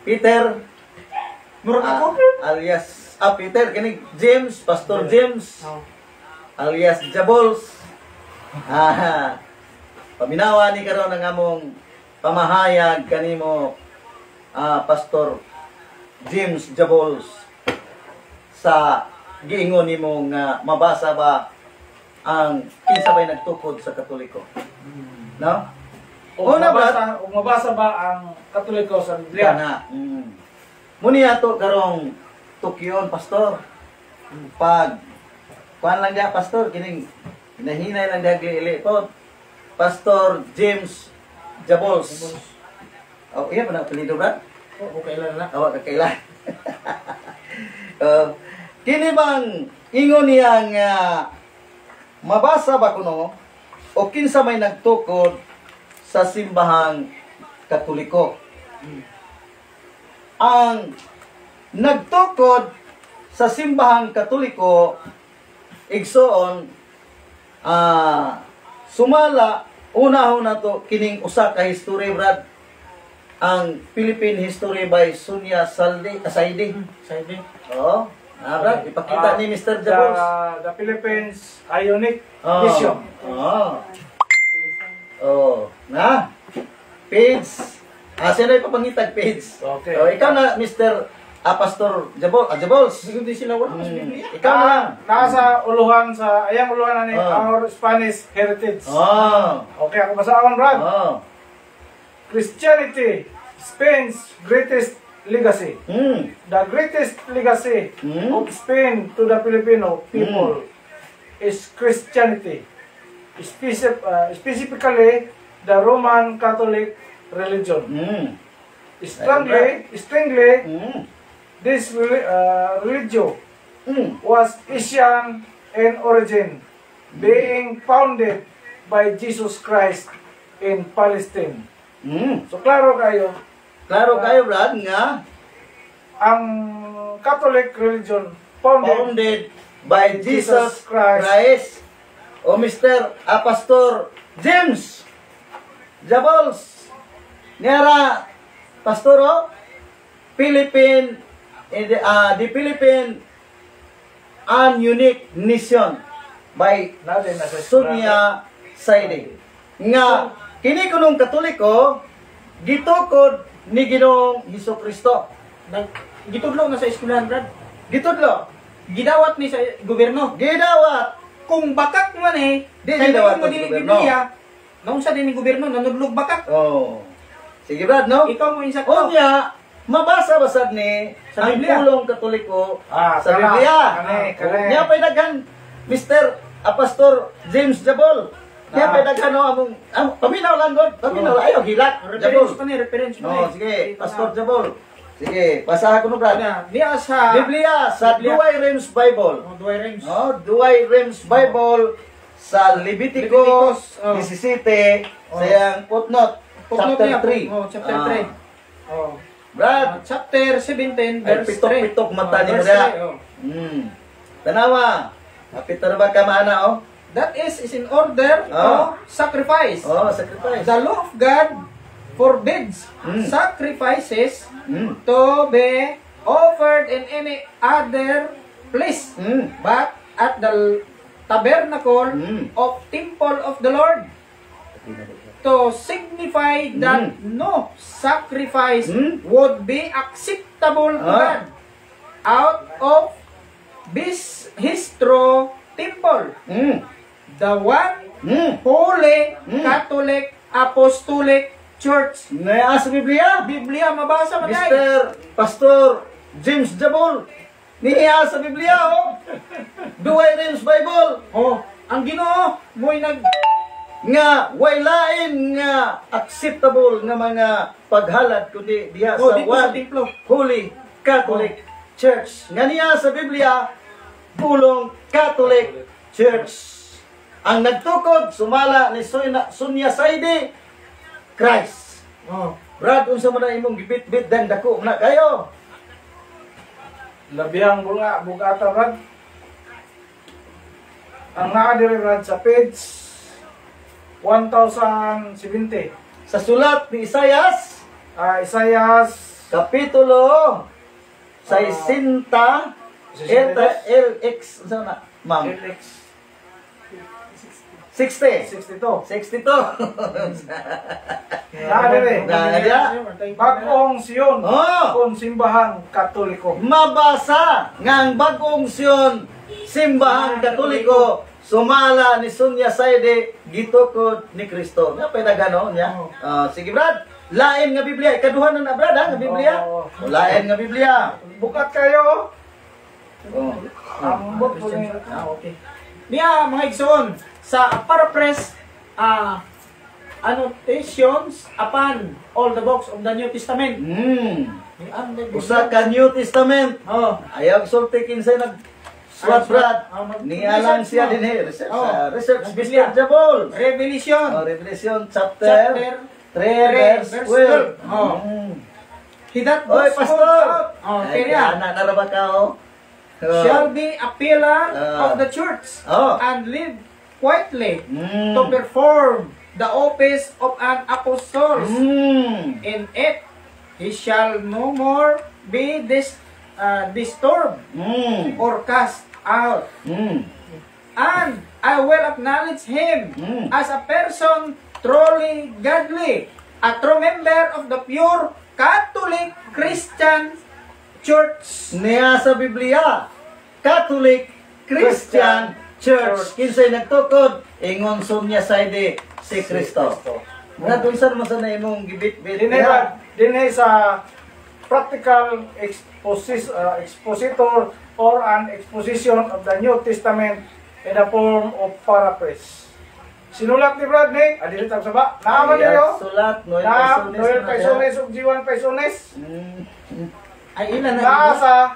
Peter Murag ako. alias Peter kini James, Pastor James Oh. alias Jabols. Paminawa ni karon ang among pamahayag kanimo Pastor James Jabols sa giingon nimo nga mabasa ba ang kinsa bay nagtukod sa Katoliko. No? Una ba Mabasa ba ang Katoliko sa Biblia? na. Muni ato karong tukyon pastor. Pag kuan lang dia pastor kining hinahinay lang dia gili po. Pastor James Jabols. Oh, iya pa na apelyido Brad? Okay lang na. Awak kakailan. Kini bang ingon niya nga mabasa ba kuno o kinsa may nagtukod sa simbahang Katoliko? Ang nagtukod sa simbahang Katoliko igsoon sumala una na to kining usa ka history Brad ang Philippine History by Sonia Saidi. Saidi. Oh, Brad, ipakita ni Mr. Jabols. The Philippines Ionic Vision. Na. Page. Sino ipapangitag page? Okay. Ikaw na, Mr. Pastor Jabols. Siguro din sila wala sa Biblia. Ikaw na lang. Nasa uluhan sa ayang uluhan na ni our Spanish heritage. Okay, ako basaon Brad. Christianity, Spain's greatest legacy. The greatest legacy of Spain to the Filipino people is Christianity. Specifically, the Roman Catholic religion. Strangely, this religion was Asian in origin, being founded by Jesus Christ in Palestine. So klaro kayo, Brad, nga ang Catholic religion founded by Jesus Christ. O Mr. Pastor James Jabols. Ngara Pastor Philippine the Philippine an unique nation by natin na sa Sonia Saidi. Nga kini kunong Katoliko gitukod ni Ginoong Hesukristo. Gitudlo na sa eskwelahan, Brad. Gitudlo, Gidawat ni sa gobyerno. gidawat. Kung bakak man Di kaya gidawat mo sa dili gobyerno. Biblia, naunsa din ni gobyerno nanudlog bakak. Sige Brad, no? Ikaw mo insakto. Unya, mabasa basad ni Sa ang Biblia. pulong Katoliko Ah, sa kala. Biblia. Kani. Niya pa'y daghan, Mr. Pastor James Jabol. Niya pa'y daghan, no? Paminaw lang, God. Paminaw lang. Ayaw, hilak. Reference Jabol. pa ni, reference pa ni. No, sige, Pastor Jabol. Sige, basahan ko no, Brad. Niya sa Biblia sa Biblia. Duay Rems Bible. Duay Rings. No, Duay Rems Bible sa Leviticus Leviticus, oh. 17 Oh. sayang footnote, Footnote niya, chapter 3. Oh, chapter 3. Oh. Brad, Chapter 17 ay verse 3. pitok-pitok mata ni verse Brad. 3, oh. Tanawa. Kapit na ba ka maana, oh? That is in order Oh. to sacrifice. Oh, sacrifice. The law of God forbids Mm. sacrifices Mm. to be offered in any other place, Mm. but at the tabernacle Mm. of temple of the Lord, to signify that no sacrifice Mm. would be acceptable to Ah. God out of his true temple, Mm. the one Mm. Holy Mm. Catholic Apostolic Church. Naya sa Biblia. Biblia, mabasa man yan. Mr. Pastor James Jabol. Niya sa Biblia, oh. Duay Rems Bible. Oh, ang Ginoo mo'y nag Nga way lain nga acceptable nga mga paghalad kundi diha oh, sa dito sa one templo. Holy Catholic Church. Nga niya sa Biblia, pulong Catholic Church. Ang nagtukod, sumala ni Sonia Saidi, Christ. Oh. Brad, unsa man na imong gibit-bit dan dako na kayo. Labihang bugata Brad. Ang naa diri Brad sa page 1070. Sa sulat ni Isaias, Isaias kapitulo 60, LX, unsa na? Ma'am, LX 60. 62. 62. Naa diri. Bagong Sion. Oh. Kung simbahan Katoliko. Mabasa nga ang bagong Sion, simbahang Katoliko, sumala ni Sonia Saide, gitukod ni Kristo. Nga pa nagano niya. Sige Brad, lain nga Biblia. Ikaduhan na Brad ha, nga Biblia. Oo. Lain nga Biblia. Bukat kayo. Oh. Ambot po ni. Okay. Niya, mga igsoon, sa paraphrase, annotations upon all the books of the New Testament. Usa Usa ka New Testament. Oh. Ayaw sulti kinsay sulat Brad. Niya lang siya din research. Oh. Research Biblia. Mr. Jabol. Revelation. Revelation chapter 3 verse 12. He that Oy, goes pastor. out, Ay, kaya, anak na ba ka, oh? shall be a pillar Ah. of the church Oh. and live quietly Mm. to perform the office of an apostle. In it, he shall no more be disturbed or cast out. And I will acknowledge him as a person truly godly, a true member of the pure Catholic Christian Church. Niya sa Biblia, Catholic Christian Church. Kinsay nagtukod, ingon Sonia Saide si Kristo. Nga doon sa naman sa na imong gibit-bit. Dinhe sa practical expositor or an exposition of the New Testament in the form of paraphrase. Sinulat ni Brad ni, adilitab sa ba? Naaman niyo? Sulat, Noel Noel Paisones. Paisones ug G1 Paisones. Ay, ilan na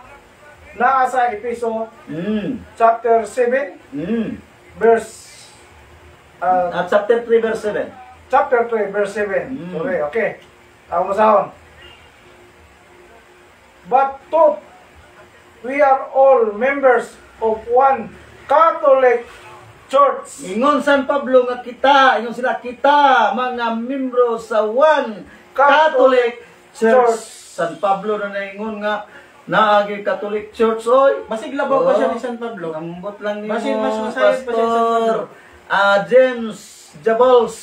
Naa sa Episo Mm. chapter 7 Mm. verse At chapter 3 verse 7. chapter 3 verse 7. Mm. Sorry, okay. Ako masahon. But to we are all members of one Catholic Church. Ingon San Pablo nga kita, ingon sila kita mga membro sa one Catholic Church. San Pablo na naingon nga naagi Catholic Church oy. Masiglabaw pa siya ni San Pablo. Ambot lang ni Basin mas masayad pa siya sa Pastor Pablo. James Jabols.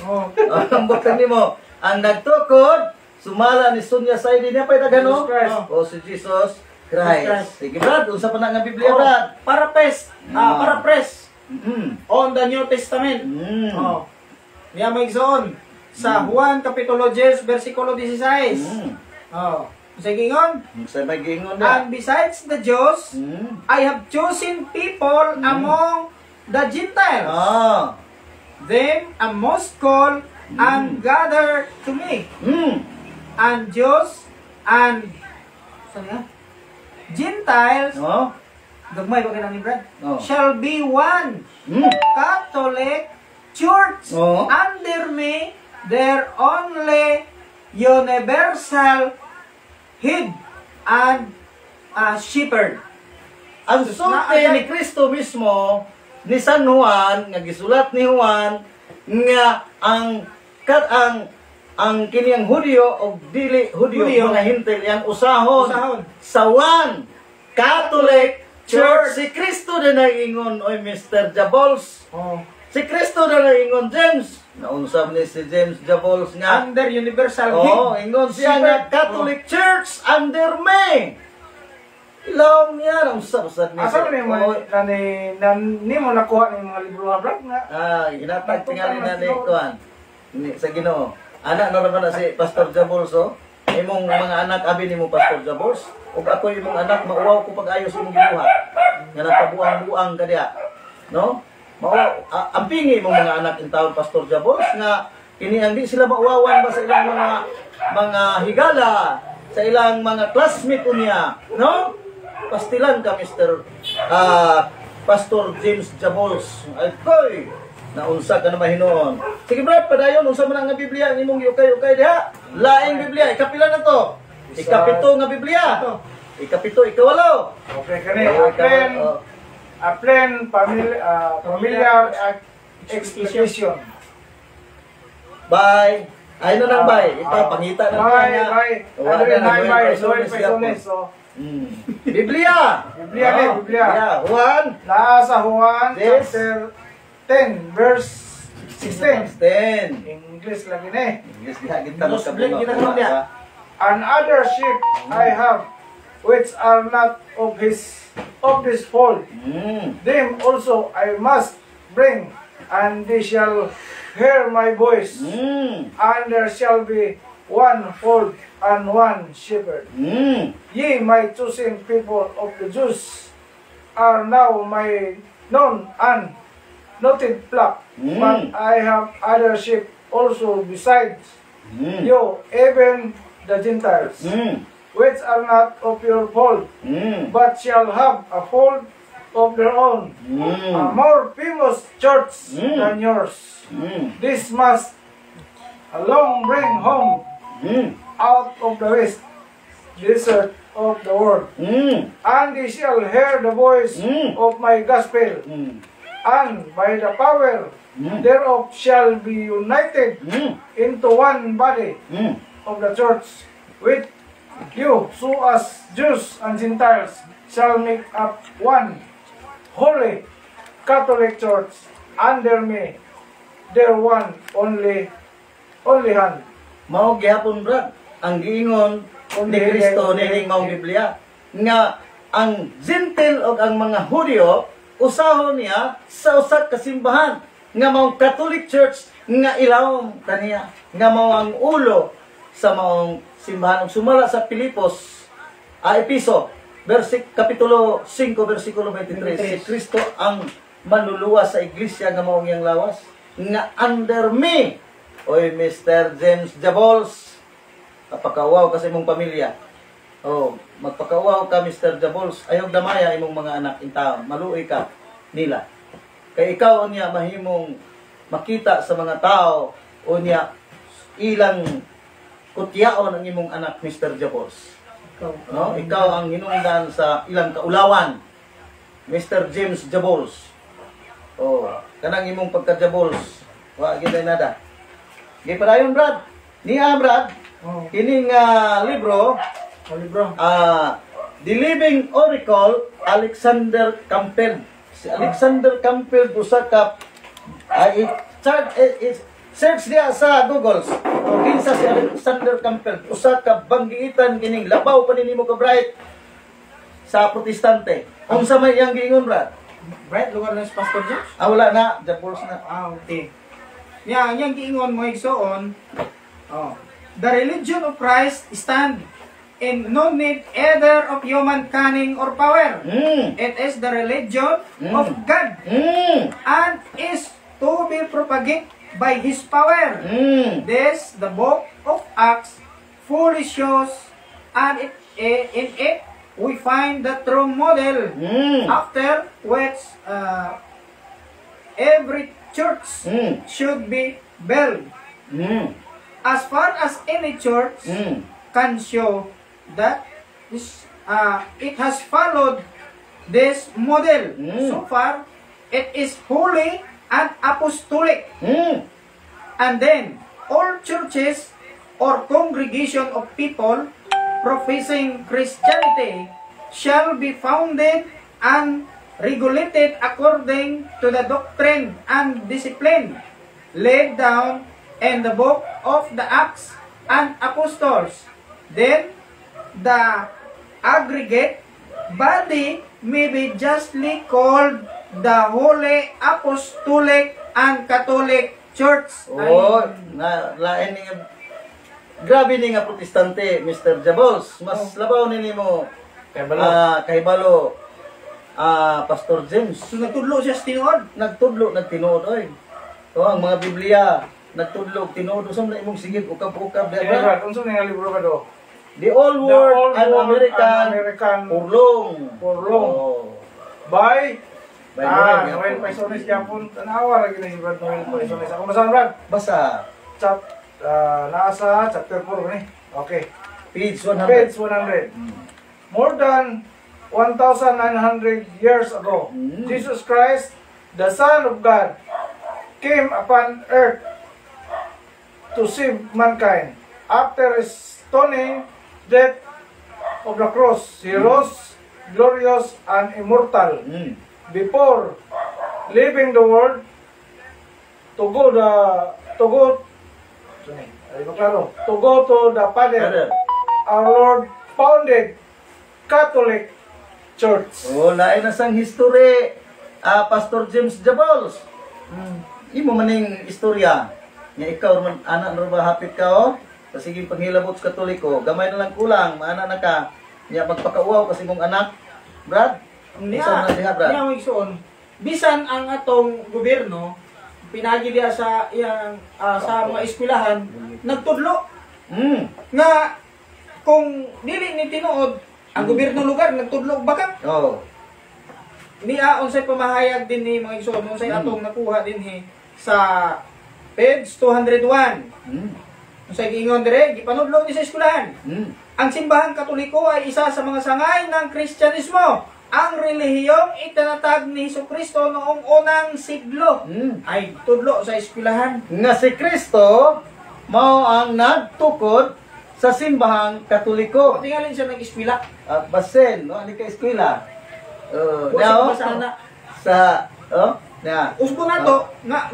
Oh. Ambot lang nimo. Ang nagtukod sumala ni Sonia Saidi niya pa dagano. Jesus Christ. O si Jesus Christ. Christ. Sige Brad, unsa pa na nga Biblia Oh, Brad? paraphrase Mm. on the New Testament. Mm. Oh. Niya may igsoon. sa Juan Kapitulo 10, versikulo 16. Oh, sige ngon. Sa may gingon na. And besides the Jews, I have chosen people among the Gentiles, them a most called and gather to me. And Jews and Gentiles, dagmay ba ni Brad? Shall be one Catholic Church under me, their only universal head and shepherd. Ang sulti ni Kristo mismo ni San Juan, nga gisulat ni Juan, nga ang kiniyang Hudyo o dili Hudyo mga hintil yang usahon sa one Catholic Church. Si Kristo na nag-ingon, oy Mr. Jabols. Si Kristo na nag-ingon, James. Naunsab ni si James Jabols nga under universal head. Ingon siya nga Catholic Church under me. Ilaw niya, nausap-usap niya. Asa ni mo nakuha ng mga libro nga Brad nga? Inatag tingali na ni Kuan. Sa Ginoo. Anak na naman na si Pastor Jabols, imong mga anak abi nimo Pastor Jabols. Ug ako imong anak mauwaw ko pag-ayos imong gibuhat. Nga nagpabuang-buang ka diha. No? Ang pingi mong mga anak in taon Pastor Jabols nga kini hindi sila mauwawan ba sa ilang mga higala, sa ilang mga classmate unya, no? Pastilan ka Mr. Pastor James Jabols. Ay koy, naunsa ka na mahinoon. Sige Brad, padayon unsa man nga Biblia nimong giukay-ukay diha? Laing Biblia, ikapila na to? Ikapito nga Biblia. Ikapito, ikawalo. Okay kani, plain familiar expression. Bye. Ay no nang bye. Ito pangita na niya. Bye. Biblia. Biblia. Juan. Nasa Juan chapter 10 verse 16. 10. English lagi ni. English kita Another sheep I have, which are not of this fold. Them also I must bring, and they shall hear my voice. And there shall be one fold and one shepherd. Ye, my chosen people of the Jews, are now my known and noted flock. But I have other sheep also besides you, even the Gentiles, which are not of your fold, but shall have a fold of their own, a more famous church than yours. This must along bring home out of the west desert of the world, and they shall hear the voice of my gospel, and by the power thereof shall be united into one body of the church, with you, so as Jews and Gentiles shall make up one holy Catholic Church under me, their one only hand. Mao gihapon Brad ang giingon ni Kristo nining mao Biblia nga ang Gentil o ang mga Hudyo usahon niya sa usa ka simbahan nga mao Catholic Church nga ilawom kaniya nga mao ang ulo sa maong simbahan. Sumala sa Pilipos, Episo, Kapitulo 5, versikulo 23. Si Kristo ang manluluwas sa iglesia nga maong iyang lawas. Nga under me, oy Mr. James Jabols, kapakawaw kasi mong pamilya. Magpakawaw ka Mr. Jabols, ayog damaya imong mga anak in taon. Maluoy ka nila. Kay ikaw niya mahimong makita sa mga tao o niya ilang kutyaon ang imong anak, Mr. Jabols. No? Ikaw ang hinungdan sa ilang kaulawan, Mr. James Jabols. Kanang imong pagka-Jabols. Wa gid nada. Gi padayon Brad. Niya Brad. Kining libro, The Living Oracle, Alexander Campbell. Si Alexander Campbell usa ka search niya sa Google. Kinsa si Alexander Campbell, usa ka banggiitan kining labaw pa nimo ka Bright sa Protestante. Unsa may iyang giingon Brad? Bright lugar na si Pastor James? Wala na, Jabols na. Okay. yang giingon mo igsoon, the religion of Christ stand in no need either of human cunning or power. It is the religion of God and is to be propagated by His power. This, the book of Acts, fully shows, and in it we find the true model after which every church should be built. As far as any church can show that it has followed this model so far, it is holy and apostolic. And then all churches or congregation of people professing Christianity shall be founded and regulated according to the doctrine and discipline laid down in the book of the Acts and Apostles. Then the aggregate body may be justly called the Holy Apostolic and Catholic Church. Oh, lain ni grabe ni nga protestante, Mr. Jabols. Mas labaw nini mo kahibalo Pastor James. So nagtudlo siya sa tinuod. Nagtinuod oy. O ang mga Biblia, nagtudlo tinuod usam na imong sigit ukab-ukab Brad, unsa nga libro ka do? The Old World and American Purlong. Oh. By Noel Noel Paisones Japon. Tanawa lagi ni si Brad Noel Paisones. Ako masahan, Brad? Basa. Nasa chapter 4 ni. Okay. Page 100. Page 100. More than 1,900 years ago, Jesus Christ, the Son of God, came upon earth to save mankind. After his stoning death of the cross, he rose glorious and immortal. Before leaving the world to go to the Father, our Lord founded Catholic Church. Oh, lain na sang history, Pastor James Jabols. Imo maning istorya. Nga ikaw man anak na ba hapit ka oh? Sige panghilabot sa Katoliko, gamay na lang kulang, maana na ka. Nya magpakauaw kasi mong anak, Brad. Niya, mo igsoon. Bisan ang atong gobyerno pinagi diya sa sa mga eskwelahan nagtudlo. Nga kung dili ni tinuod ang gobyerno lugar nagtudlo baka. Niya unsay pamahayag din ni mga igsoon unsay atong nakuha dinhi sa page 201. Unsay giingon dire gipanudlo ni sa eskwelahan. Ang simbahang Katoliko ay isa sa mga sangay ng Kristyanismo. Ang relihiyong itinatag ni Jesucristo noong unang siglo ay tudlo sa eskwelahan. Nga si Kristo mao ang nagtukod sa simbahang Katoliko. Tingalin siya nag-eskwela. Basen, no? Ani ka eskwela. Usbo na to, nga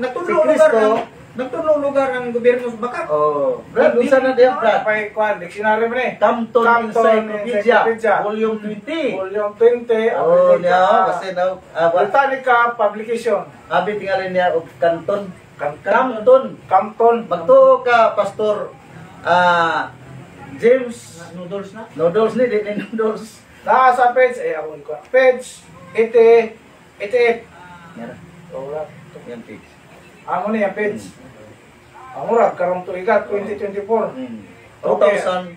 nagtudlo lugar ng gobyerno sa Bakat. Brad, unsa na diya, Brad? Pay kwan, dictionary mo ni. Campton Encyclopedia, Volume 20. Volume 20. Britannica Publication. Abi tingalin niya og Canton. Campton. Magtuo ka, Pastor James. Noodles na. Noodles ni, di na noodles. Nasa page, page 88. Yan page. Amo ni ang page. Ang murag karong tuigat 2024. 2024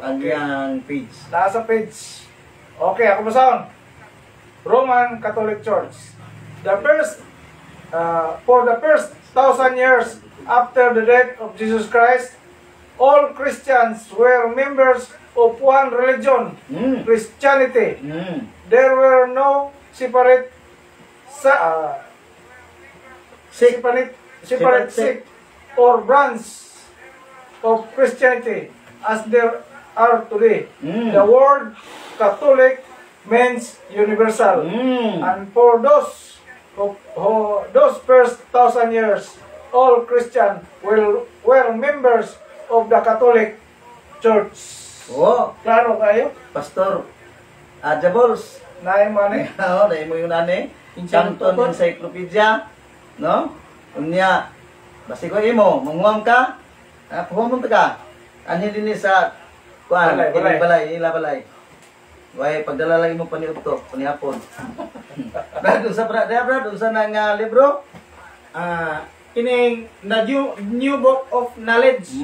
ang yang page. Nasa page. Okay, ako basahon. Roman Catholic Church. For the first 1,000 years after the death of Jesus Christ, all Christians were members of one religion, Christianity. There were no separate sect or branch of Christianity as there are today. The word Catholic means universal. And for those first 1,000 years, all Christians were members of the Catholic Church. Klaro kayo? Pastor Jabols. Naay mo ni? Naay mo yung nani. Campton Encyclopedia. No? Unya, basi ko imo, manghuam ka? Puhuam ka? Anhin din sa kuan, balay. Way pagdala lagi mo paniudto, panihapon. Brad, unsa nang libro? Kining na new book of knowledge.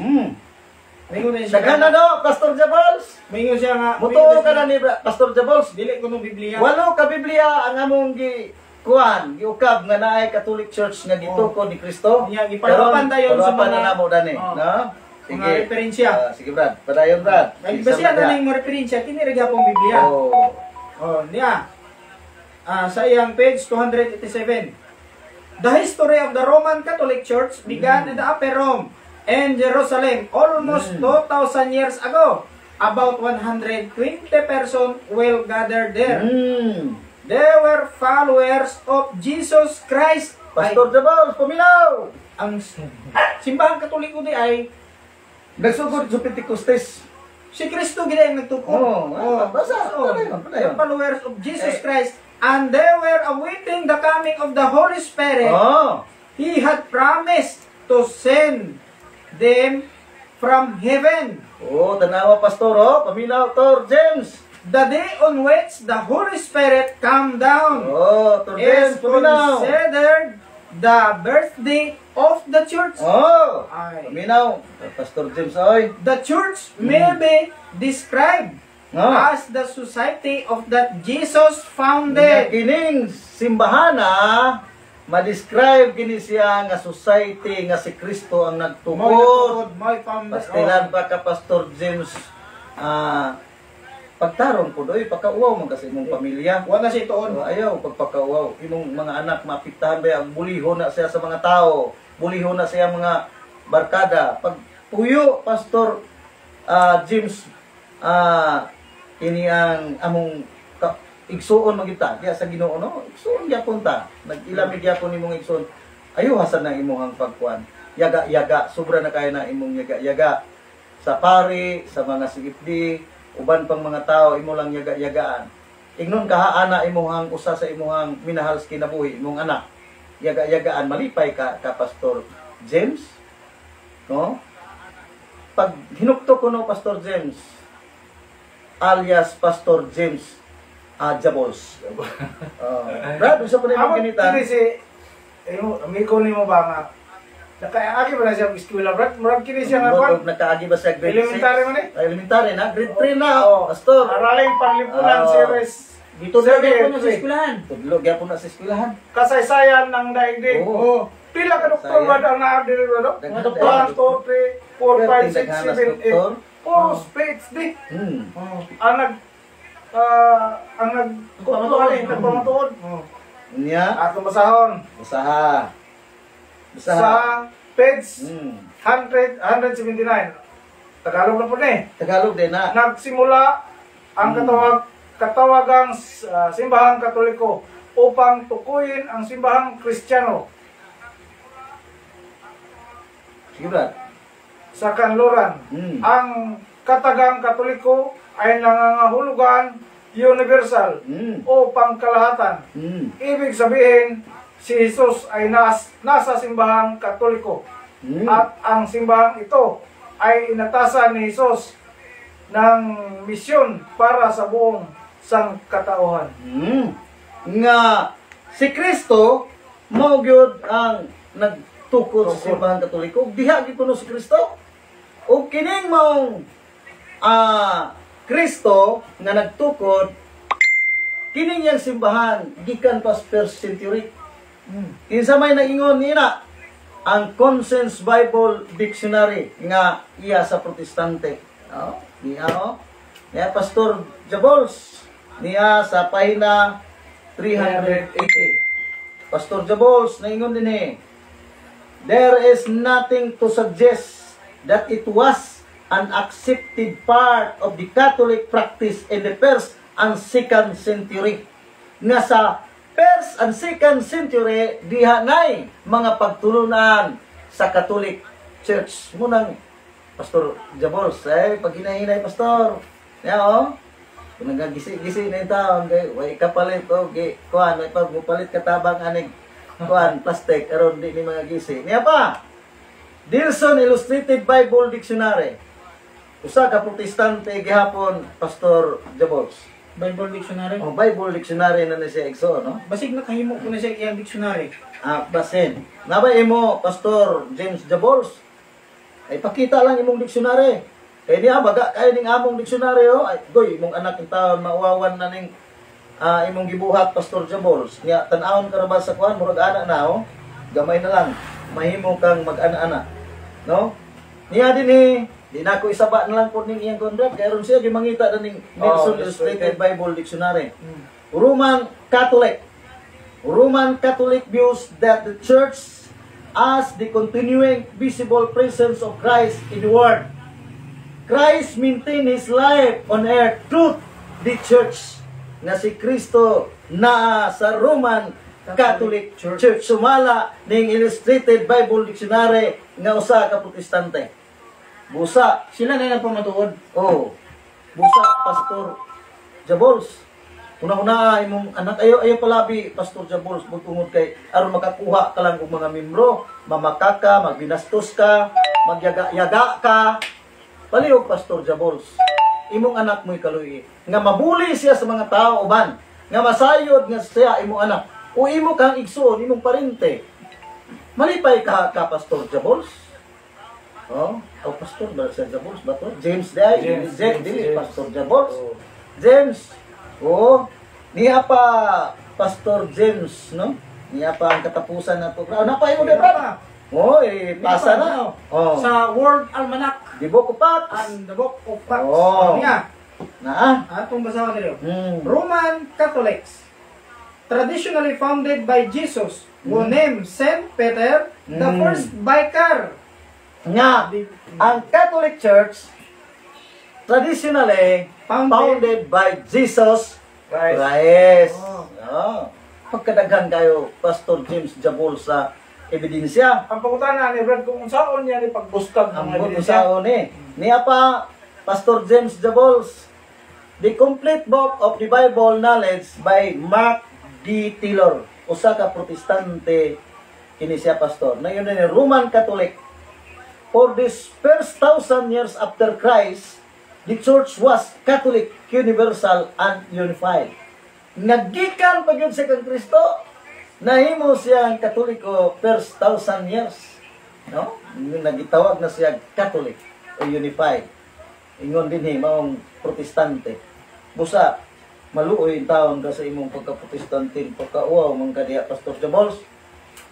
Mingon na siya. Daghan na do, Pastor Jabols. Mingon siya nga. Mutuo ka na ni Pastor Jabols. Dili ko nung Biblia. Walo ka Biblia ang among giukab nga naay Catholic Church nga gitukod ni Kristo. Niya gipalapan dayon sa mga namo dani, no? Mga referensya. Sige Brad, padayon Brad. May basihan na ning mga referensya kini ra gyapon Biblia. Niya. Sa iyang page 287. The history of the Roman Catholic Church began in the Upper Rome and Jerusalem almost 2,000 years ago. About 120 persons will gather there. They were followers of Jesus Christ. Pastor Jabols, paminaw! Ang simbahan Katoliko di ay nagsugod sa Pentecostes. si Kristo gid ang nagtuko. Basa. The followers of Jesus Christ, and they were awaiting the coming of the Holy Spirit. He had promised to send them from heaven. Tanawa Pastor, paminaw Tor James. The day on which the Holy Spirit come down Tor is James, paminaw. considered the birthday of the church. Paminaw. Pastor James, oy. The church may be described as the society of that Jesus founded. Kining simbahana, ma-describe kini siya nga society nga si Kristo ang nagtukod. Pastilan pa ka Pastor James, pagtaron po doy, pagkauwaw man kasi imong pamilya. Wala siya itoon. Ayaw, pagpakauwaw. Imong mga anak, mapitahan ba, bulihon na siya sa mga tao, bulihon na siya mga barkada. Pag puyo, Pastor James, ini ang among igsuon magita diya sa Ginoo, no? Igsuon gyapon ta. Nag-ilamig gyapon imong igsuon. Ayo hasan na imong pagkuan. Yaga-yaga, sobra na kaya na imong yaga-yaga sa pari, sa mga CFD, uban pang mga tao imo lang yaga-yagaan. Ingnon kahaana imong usa sa imong minahal sa kinabuhi imong anak. Yaga-yagaan, malipay ka Pastor James. No? Pag hinukto ko no Pastor James, alias Pastor James Jabols. Brad, usa pa na yung ganita. Kini si amigo ni mo ba nga nakaagi ba na siya eskwela, Brad? Murag kini siya nga kwan. Nakaagi ba siya grade 6? Elementary man Elementary na, grade 3 na. Pastor. Araling panglipunan series. Dito na gyapon sa eskwelahan. Tudlo gyapon na sa eskwelahan. Kasaysayan ng daigdig. Pila ka doktor ba ang naa diri do? 1, 2, 3, 4, 5, 6, 7, 8. PhD. Ang nagpamatuod. Niya? Atong basahon. Usaha. Sa page 179. Tagalog na po Tagalog din na. Nagsimula ang katawagang simbahang Katoliko upang tukuyin ang simbahang Kristiyano. Sige Brad. Sa kanluran, ang katagang Katoliko ay nangangahulugan universal o pangkalahatan. Ibig sabihin, si Jesus ay nasa simbahang Katoliko. At ang simbahang ito ay inatasan ni Jesus ng misyon para sa buong sangkatauhan. Nga si Kristo mao gyud ang nagtukod sa simbahan Katoliko. Diha gyud kuno si Kristo. O kining maong Kristo nga nagtukod, kining yang simbahan gikan pa first century. Kinsa may naingon nina ang Conscience Bible Dictionary nga iya sa Protestante. Niya Pastor Jabols niya sa pahina 380. Pastor Jabols naingon din there is nothing to suggest that it was an accepted part of the Catholic practice in the first and second century. Nga sa first and second century, diha na'y mga pagtulunan sa Catholic Church. Munang, Pastor Jabols, pag hinahinay, Pastor, kung nagagisi-gisi na yung taon, way kapalit, kuhan, may pagmupalit katabang anig, kuan plastic aron di ni mga gisi. Niya pa. Dilson Illustrated Bible Dictionary. Usa ka protestante gihapon Pastor Jabols. Bible Dictionary. Oh, Bible Dictionary na siya igso, no? Basig nakahimo ko na siya iyang dictionary. Basin. Nabay imo Pastor James Jabols. Ay pakita lang imong dictionary. Kay niya baga kay ning among dictionary oh. Ay goy imong anak in taon mauwawan na ning imong gibuhat Pastor Jabols. Niya tan-awon ka ra ba sa kuan murag ana na oh. Gamay na lang. Mahimo kang mag-ana-ana. No? Niya dinhi di na ko isaba na lang po ning iyang kontrakt kay ron siya gimangita na ning Nelson Illustrated Bible Dictionary. Roman Catholic views that the church as the continuing visible presence of Christ in the world. Christ maintained His life on earth through the church nga si Kristo na sa Roman Catholic Church. Sumala ning Illustrated Bible Dictionary nga usa ka protestante. Busa. Sila na lang pamatuod. Oh. Busa, Pastor Jabols. Una-una imong anak ayo palabi Pastor Jabols tungod kay aron makakuha ka lang og mga membro, mamakaka, magbinastos ka, magyaga ka. Palihog Pastor Jabols. Imong anak mo'y kaluyi nga mabuli siya sa mga tao uban, nga masayod nga siya imong anak. O imo kang igsoon, imong parente. Malipay ka Pastor Jabols. Oh, Pastor ba sa Jabols ba to? James Day, James. Pastor Jabols. Oh. James. Oh, niya pa Pastor James, no? Niya pa ang katapusan na to. Napay mo ba? Oh, pasa na. Oh. Sa World Almanac Di Book of Acts. and the Book of Acts. Oh. Niya. Na. Atong basahan nila. Hmm. Roman Catholics, traditionally founded by Jesus, who named Saint Peter the first vicar. Nga, ang Catholic Church traditionally founded by Jesus Christ. Oh. Pagkadaghan kayo, Pastor James Jabol sa ebidensya. Ang pangutana ni Brad kung saan niya ni pagbustag ng Ang ebidensya. buto ni. Niya pa, Pastor James Jabols, The Complete Book of the Bible Knowledge by Mark D. Taylor. Usa ka protestante kini siya pastor. Na yun ni Roman Catholic. For this first 1,000 years after Christ, the church was Catholic, universal, and unified. Naggikan pa yun sa kang Kristo, nahimo siyang Katoliko first 1,000 years. No? Nagitawag na siya Catholic o unified. Ingon din maong protestante. Busa, maluoy taon ka sa imong pagka-protestante, pagka-uwaw, mga kadiya, Pastor Jabols.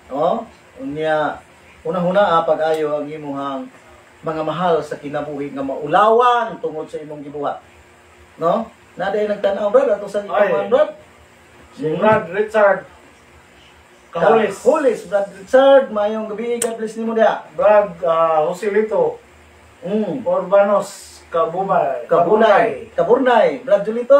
No? Unya, unang-una pag-ayo ang imuhang mga mahal sa kinabuhi nga maulawan tungod sa imong gibuhat. No? Naday nagtanaw brad ato sa imong brad. Si Brad Richard Kahulis. Kahulis, Brad Richard, mayong gabi, God bless nimo dia. Brad Joselito Urbanos Kabunay. Kaburnay, Brad Julito,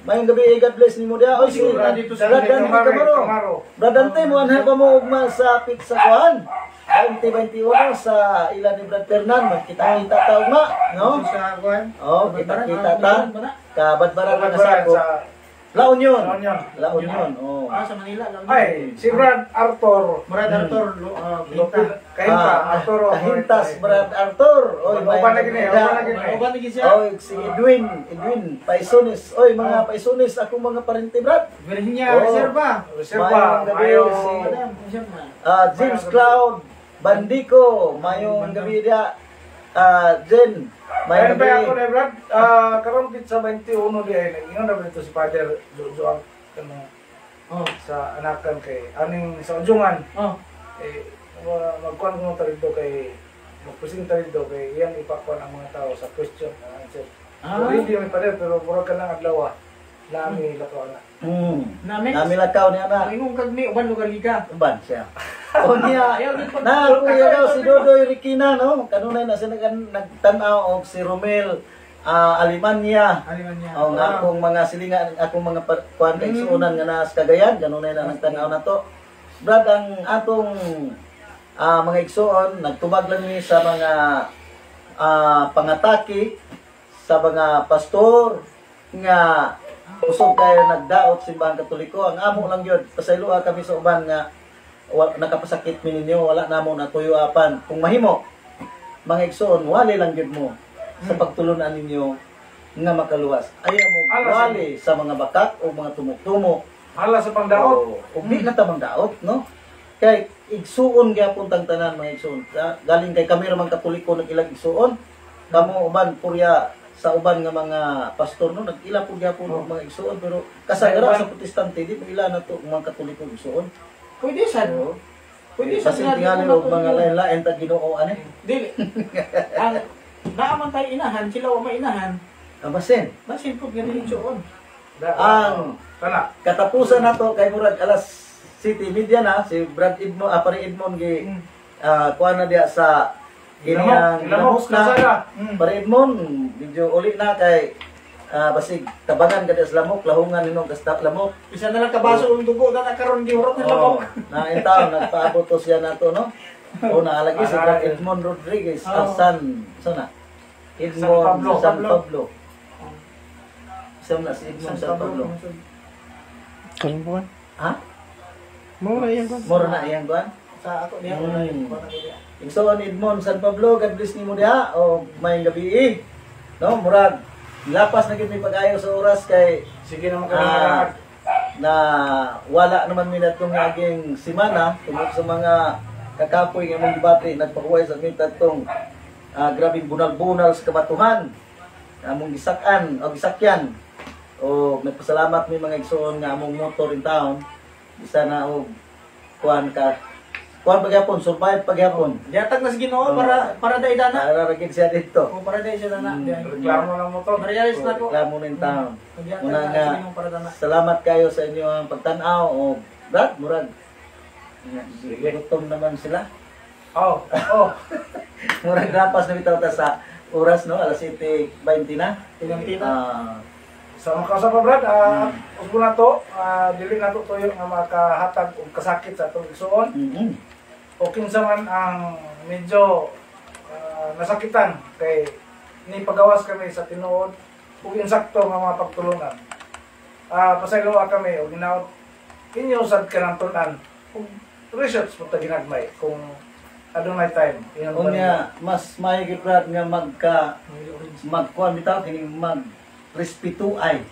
mayong gabi, God bless nimo dia. Oy, si Brad Brad Dante Camaro. Brad Dante mo anha pa mo ugma sa pizza kuan. 2021 sa ilan ni Brad Fernan, magkita-kita ta ugma, no? Sa kuan. Oh, kita-kita ta. Kabadbaran na sa ko. La Union. La Union. Oh. Sa Manila. Ay, si Brad Arthur. Brad Arthur. Arthur. Kahintas, Brad Arthur. Oy, Uban na gini. Uban na siya. Oy, si Edwin Paisones. Oy, mga Paisones, ako mga parente, Brad. Virginia Reserva. Mayo. James Cloud Bandico, mayong gabi dia. Jen, mayong Mayroon ba ako gabi. na Brad? Karoon kit sa 21 di ay ingon na dito si Father Joang sa anakan kay aning sa unjungan. Magkuhan ko na dito kay magpresenta dito kay iyan ipakuan ang mga tao sa question and answer. Hindi may pader pero mura ka lang adlaw nami lakaw na. Namilakaw niya na. Ingong kagmi uban lugar liga. Uban siya. O niya, na kuya daw si Dodoy Rikina, no? Kanunay na siya nagtanaw og si Romel Alemania. O nga akong mga silingan, akong mga kuan kay suunan nga nas Cagayan, kanunay na nagtanaw na to. Brad, ang atong mga igsoon, nagtubag lang ni sa mga pangatake sa mga pastor nga usog kayo nagdaot simbahan Katoliko. Ang amo lang yun, pasayloa kami sa uban nga nakapasakit mi ninyo, wala na mo natuyo apan. Kung mahimo, mga igsoon, wali lang gyud mo sa pagtulunan ninyo nga makaluwas. Ayaw mo wali sa mga bakat o mga tumok-tumok. Hala sa pangdaot. O di na tamang daot, no? Kay igsuon gyapon tang tanan mga igsuon. Galing kay kami ra man Katoliko nag-ilang igsuon. Kamo uban purya sa uban nga mga pastor no nag-ila po gyapon mga igsuon pero kasagara sa protestante di mo ila na to mga Katoliko igsuon. Pwede sad. Pwede sad. Kasi tingali og mga lain-lain ta Ginoo ani. Dili. Ang naaman tayo inahan, sila o mainahan. Abasin. Basin po ganun yung suon. Ang Kana. katapusan nato kay murag alas City Media na si Brad Edmond pare Edmond gi kuha na diya sa inyang Lamok na pare Edmond video uli na kay basig tabangan kada sa lamok lahungan ninong kasta lamok Isa na lang kabaso ang dugo na nakaroon di hurot ng lamok. Na intaw nagpaabot to siya nato no. O naalagi si Brad Edmond Rodriguez San sana Edmond San Pablo. Isang na si Edmond San Pablo. Karon po. Ha? Mura yan ko. Moro na iyang kuan. Sa ako diya. Igsoon Edmond San Pablo, God bless nimo diha o may gabi. No, murag lapas na gid mi pag-ayo sa oras kay Sige naman kami na wala naman mi natong aging semana tungod sa mga kakapoy nga mong debate nagpakuway sa amin tatong grabing bunal-bunal sa kabatuhan. Among gisak-an o gisakyan. O nagpasalamat mi mga igsoon nga among motor in town. Bisa na og kuan pagyapon, survive pagyapon. Diatag na sa Ginoo para dai dana. Nararagin siya dito. O para dai siya dana. reklamo lang mo to. Marialis na ko. Reklamo in town. Diatag Una na nga, sa Ginoo para dana. salamat kayo sa inyong pagtanaw o Brad, murag. Gutom naman sila. Oh. Murag lapas na bitaw ta sa oras no, alas 7:20 na. Tinang-tina. Sa mga kausa pa Brad, usbo na to, dili na to tuyo nga makahatag og kasakit sa atong igsuon. O kinsa man ang medyo nasakitan kay ni pagawas kami sa tinuod ug insakto nga mga pagtulungan. Pasayloa kami og ginaot inyo sad kanang tun-an ug research mo ta ginagmay kung adunay time. Unya mas mahigit Brad nga magkuan bitaw kini respetuay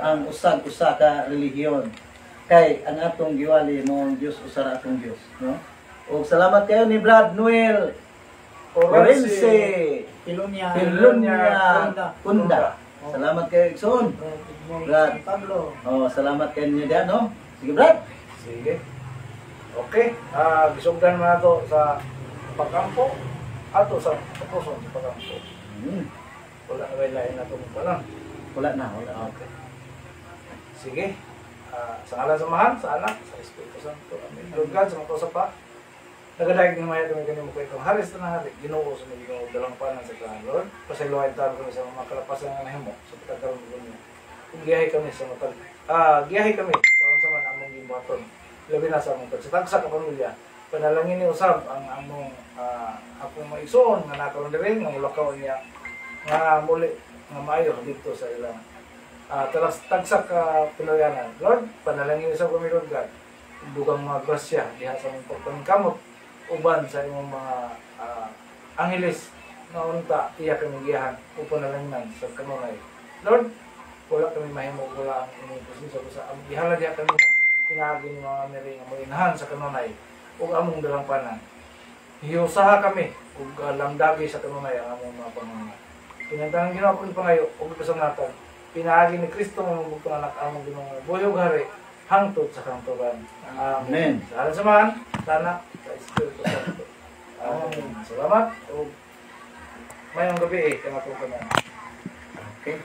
ang usag-usa ka relihiyon kay ang atong giwali mo Dios usa ra atong Dios no ug salamat kayo ni Brad Noel Orense Pilunya Kunda. Salamat kayo igsoon Brad Pablo. salamat kayo niyo diyan no sige Brad Sige. Okay, gisugdan mo na to sa pagkampo ato sa puson sa pagkampo. Wala na lain na ito mo pa lang. wala na Okay. Sige. Sa ngalan samahan, sa anak, sa Espiritu Santo. Amen. Lord God, sa mga kausa pa. Nagadayag ni Maya kami ganyan mo kayo itong haris na hari. Ginoo sa mga ginoo dalang panan sa kanan. Lord, pasaylohan tayo kami sa mga kalapasan nga nahimo sa pagkakaroon ko niya. Kung giyahay kami sa matag. Giyahay kami sa mga saman among gibuhaton. Labi na sa among tagsatagsa ka pamilya. Panalangin ni usab ang among akong maigsoon nga nakaroon din nga mulakaw niya nga muli nga maayo dito sa ilang tagsak pinuyanan. Lord, panalangin sa kami Lord God. Dugang mga grasya diha sa mong pagpangkamot uban sa imong mga angeles nga unta iya kami giyahan upon nalanginan sa kanunay. Lord, wala kami mahimo wala ang imong presensya sa gihala diha kami pinagi ni mga meri nga moinahan sa kanunay ug among dalangpanan. Hiusaha kami ug lamdagi sa kanunay ang among mga panganganak. Pinagtangan ginawa ko pangayo ug pasamnatan. Pinaagi ni Kristo nga mabugtong anak among Ginoo buyog hari hangtod sa kanturan. Amen. Sa samahan, sana sa Espiritu Santo. Amen. Salamat ug mayong gabi kanatong kanan. okay